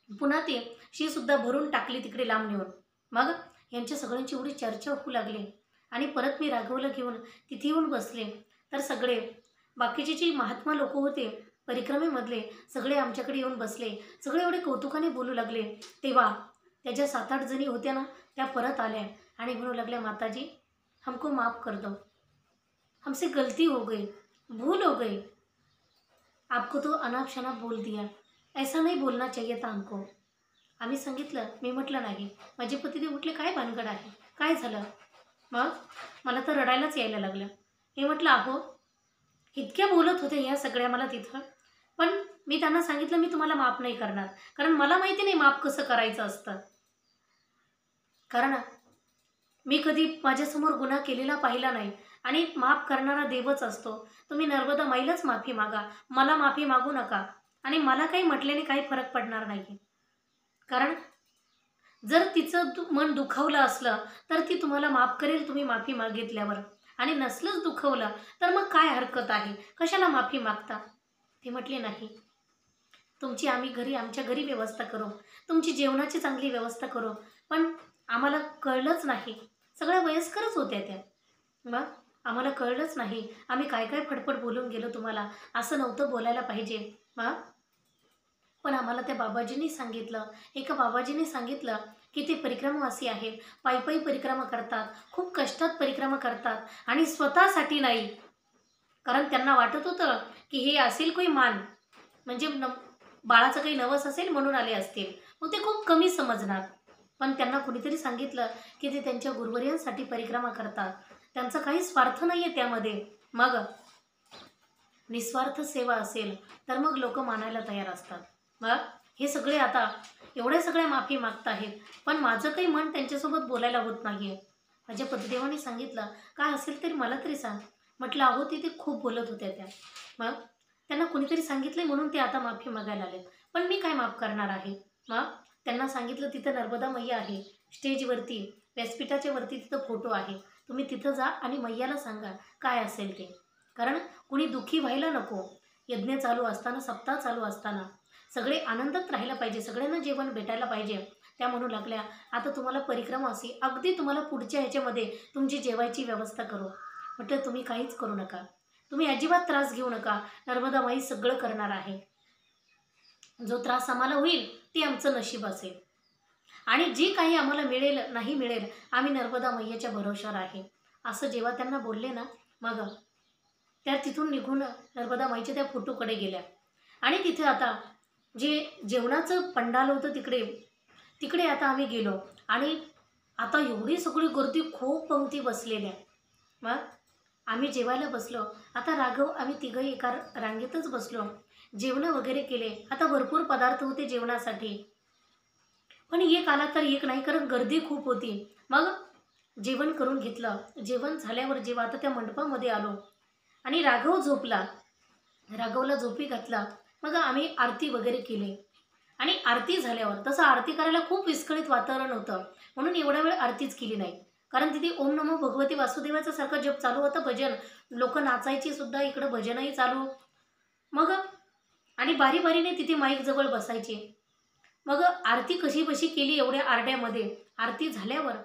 पुन्हा ती शीसुद्धा भरून टाकली तिकडे लांब नेऊन. मग यांच्या सगळ्यांची एवढी चर्चा होऊ लागली. आणि परत मी राघवला घेऊन तिथे येऊन बसले. तर सगळे बाकीचे जी महात्मा लोक होते परिक्रमेमधले, सगळे आमच्याकडे येऊन बसले. सगळे एवढे कौतुकाने बोलू लागले. तेव्हा त्याच्या 7-8 जणी होत्या ना, त्या परत आल्या आणि म्हणू लागल्या, माताजी हमको माफ़ कर दो, हमसे गलती हो गई, भूल हो गई. आपको तो अनाप शनाप बोल दिया, ऐसा नहीं बोलना चाहिए था हमको. आम्ही सांगितलं, मी म्हटलं नाही. माझे पतिदेव म्हटले, काय भानगड आहे, काय झालं? मग मला तर रडायलाच यायला लागलं. मी म्हटलं, अहो इतक्या बोलत होते ह्या सगळ्या मला तिथं, पण मी त्यांना सांगितलं मी तुम्हाला माफ नाही करणार. कारण मला माहिती नाही माफ कसं करायचं असतं. कारण मी कधी माझ्यासमोर गुन्हा केलेला पाहिला नाही. आणि माफ करणारा देवच असतो. तुम्ही नर्मदा माईलाच माफी मागा, मला माफी मागू नका. आणि मला काही म्हटल्याने काही फरक पडणार नाही. कारण जर तिचं मन दुखावलं असलं तर ती तुम्हाला माफ करेल तुम्ही माफी मागितल्यावर. आणि नसलंच दुखवलं तर मग काय हरकत आहे, कशाला माफी मागता? ती म्हटली, नाही, तुमची आम्ही घरी, आमच्या घरी व्यवस्था करू, तुमची जेवणाची चांगली व्यवस्था करू. पण आम्हाला कळलंच नाही. सगळ्या वयस्करच होत्या त्या. मग आम्हाला कळलंच नाही. आम्ही काय काय फडफड बोलून गेलो तुम्हाला. असं नव्हतं बोलायला पाहिजे. मग पण आम्हाला त्या बाबाजींनी सांगितलं, एका बाबाजींनी सांगितलं की ते परिक्रमावासी आहेत, पायी पायी परिक्रमा करतात, खूप कष्टात परिक्रमा करतात आणि स्वतःसाठी नाही. कारण त्यांना वाटत होतं की हे असेल काही मान, म्हणजे बाळाचं काही नवस असेल म्हणून आले असतील, मग ते खूप कमी समजणार. पण त्यांना कुणीतरी सांगितलं की ते त्यांच्या गुरुवर्यांसाठी परिक्रमा करतात, त्यांचा काही स्वार्थ नाही आहे त्यामध्ये. मग निस्वार्थ सेवा असेल तर मग लोक मानायला तयार असतात. मग हे सगळे आता एवढ्या सगळ्या माफी मागत आहेत, पण माझं काही मन त्यांच्यासोबत बोलायला होत नाही आहे. माझ्या पतिदेवाने सांगितलं, काय असेल तरी मला तरी सांग. म्हटलं, अहो ते खूप बोलत होत्या त्या. मग त्यांना कुणीतरी सांगितले म्हणून ते आता माफी मागायला आले. पण मी काय माफ करणार आहे? मग त्यांना सांगितलं, तिथं नर्मदा मैया आहे, स्टेजवरती व्यासपीठाच्या वरती तिथं फोटो आहे, तुम्ही तिथं जा आणि मैयाला सांगा काय असेल ते. कारण कुणी दुःखी व्हायला नको. यज्ञ चालू असताना, सप्ताह चालू असताना सगळे आनंदात राहायला पाहिजे, सगळ्यांना जेवण भेटायला पाहिजे. त्या म्हणू लागल्या, आता तुम्हाला परिक्रमावासी अगदी तुम्हाला पुढच्या ह्याच्यामध्ये तुमची जेवायची व्यवस्था करू. म्हटलं, तुम्ही काहीच करू नका, तुम्ही अजिबात त्रास घेऊ नका, नर्मदा माई सगळं करणार आहे. जो त्रास आम्हाला होईल ते आमचं नशीब असेल. आणि जी काही आम्हाला मिळेल नाही मिळेल, आम्ही नर्मदा मैयाच्या भरोशावर आहे. असं जेव्हा त्यांना बोलले ना, मग त्या तिथून निघून नर्मदा माईच्या त्या फोटोकडे गेल्या. आणि तिथे आता जे जेवणाचं पंडाल होतं तिकडे आता आम्ही गेलो. आणि आता एवढी सगळी गर्दी, खूप पंक्ती बसलेल्या. मग आम्ही जेवायला बसलो. आता राघव आम्ही तिघंही एका रांगेतच बसलो, जेवणं वगैरे केले. आता भरपूर पदार्थ होते जेवणासाठी, पण एक आला तर एक नाही, कारण गर्दी खूप होती. मग जेवण करून घेतलं. जेवण झाल्यावर जेव्हा आता त्या मंडपामध्ये आलो आणि राघव झोपला, राघवला झोपी घातला. मग आम्ही आरती वगैरे केली. आणि आरती झाल्यावर, तसं आरती करायला खूप विस्कळीत वातावरण होतं म्हणून एवढा वेळ आरतीच केली नाही. कारण तिथे ओम नमो भगवती वासुदेवाचा सारखं जप चालू होतं, भजन, लोक नाचायची सुद्धा, इकडं भजनही चालू. मग आणि बारी बारीने तिथे माईक जवळ बसायचे. मग आरती कशी बशी केली एवढ्या आरड्यामध्ये. आरती झाल्यावर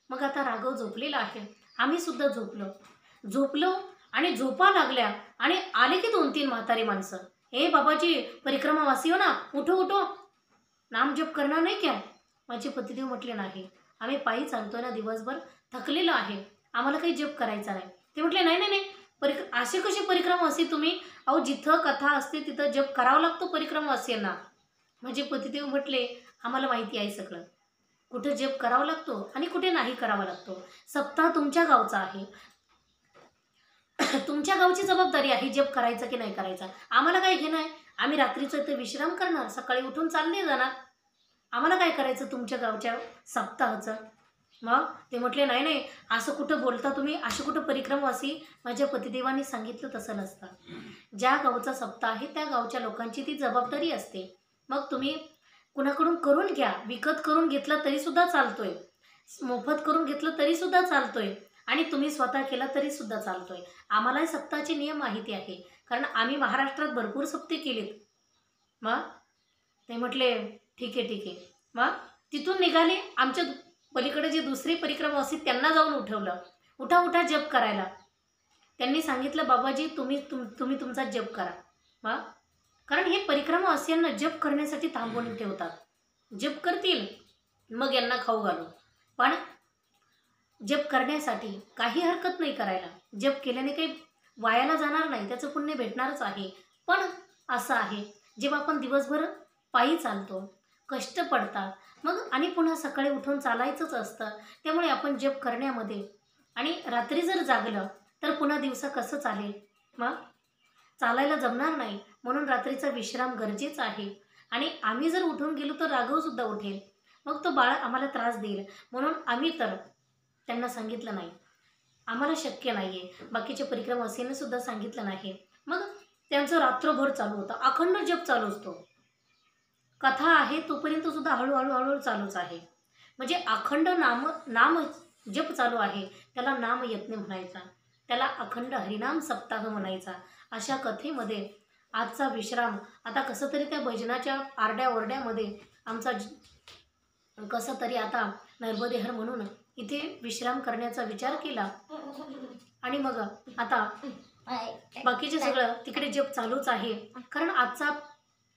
मग आता राघव झोपलेला आहे, आम्ही सुद्धा झोपलो आणि झोपा लागल्या आणि आले की 2-3 म्हातारी माणसं. ए बाबाजी, परिक्रमा वासी हो ना, उठो उठो, नाम जप करणार नाही क्या? माझे पतिदेव म्हटले नाही, आम्ही पायी चालतोय ना दिवसभर, थकलेलो आहे, आम्हाला काही जप करायचा नाही. ते म्हटले नाही नाही नाही, असे कशी परिक्रमा वासी तुम्ही? अहो जिथं कथा असते तिथं जप करावा लागतो परिक्रमा वासियांना. माझे पतिदेव म्हटले आम्हाला माहिती आहे सगळं, कुठे जप करावा लागतो आणि कुठे नाही करावा लागतो. सप्ताह तुमच्या गावचा आहे, तुमच्या गावची जबाबदारी आहे जप करायचा की नाही करायचा. आम्हाला काय घेणं आहे? आम्ही रात्रीचं इथे विश्राम करणार, सकाळी उठून चालले जाणार. आम्हाला काय करायचं तुमच्या गावच्या सप्ताहाचं? मग ते म्हटले नाही नाही, असं कुठं बोलता तुम्ही, असे कुठं परिक्रमवासी? माझ्या पतिदेवांनी सांगितलं तसं नसतं. ज्या गावचा सप्ताह आहे त्या गावच्या लोकांची ती जबाबदारी असते. मग तुम्ही कुणाकडून करून घ्या, विकत करून घेतलं तरीसुद्धा चालतोय, मोफत करून घेतलं तरीसुद्धा चालतोय आणि तुम्ही स्वतः केला तरीसुद्धा चालतोय. आम्हालाही सप्ताहाचे नियम माहिती आहे, कारण आम्ही महाराष्ट्रात भरपूर सप्ते केलेत. मग ते म्हटले ठीक आहे ठीक आहे. मग तिथून निघाले. आमच्या पलीकडे जे दुसरे परिक्रमावासी त्यांना जाऊन उठवलं, उठा उठा जप करायला. त्यांनी सांगितलं बाबाजी तुम्ही तुमचा जप करा. मग कारण हे परिक्रमावासियांना जप करण्यासाठी थांबवून ठेवतात. जप करतील मग यांना खाऊ घालू, पण जप करण्यासाठी काही हरकत नाही करायला. जप केल्याने काही वायाला जाणार नाही, त्याचं पुण्य भेटणारच आहे. पण असं आहे, जेव्हा आपण दिवसभर पायी चालतो, कष्ट पडतात, मग आणि पुन्हा सकाळी उठून चालायचंच असतं. त्यामुळे आपण जप करण्यामध्ये आणि रात्री जर जागलं तर पुन्हा दिवसा कसं चालेल? मग चालायला जमणार नाही, म्हणून रात्रीचा विश्राम गरजेचा आहे. आणि आम्ही जर उठून गेलो तर राघवसुद्धा उठेल, मग तो बाळ आम्हाला त्रास देईल. म्हणून आम्ही तर त्यांना सांगितलं नाही, आम्हाला शक्य नाही आहे. बाकीच्या परिक्रमावासींना सुद्धा सांगितलं नाही. मग त्यांचं रात्रभर चालू होतं, अखंड जप चालू असतो. कथा आहे तोपर्यंत सुद्धा हळूहळू चालूच आहे. म्हणजे अखंड नाम जप चालू आहे, त्याला नाम यज्ञ म्हणायचा, त्याला अखंड हरिनाम सप्ताह म्हणायचा. अशा कथेमध्ये आजचा विश्राम आता कसं तरी त्या भजनाच्या आरड्याओरड्यामध्ये आमचा कसं तरी आता नर्मदेहर म्हणून इथे विश्राम करण्याचा विचार केला. आणि मग आता बाकीचे सगळं तिकडे जप चालूच आहे, कारण आजचा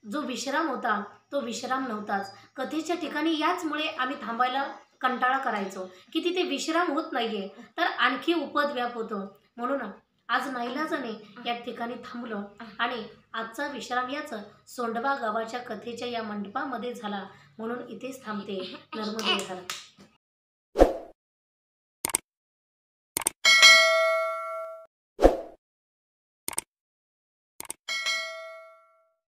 जो विश्राम होता तो विश्राम नव्हताच. कथेच्या ठिकाणी याचमुळे आम्ही थांबायला कंटाळा करायचो की तिथे विश्राम होत नाहीये, तर आणखी उपद्व्याप होतो. म्हणून आज नाईलाजाने या ठिकाणी थांबलो आणि आजचा विश्राम याच सोंडवा गावाच्या कथेच्या या मंडपामध्ये झाला. म्हणून इथेच थांबते. नर्मदेहर.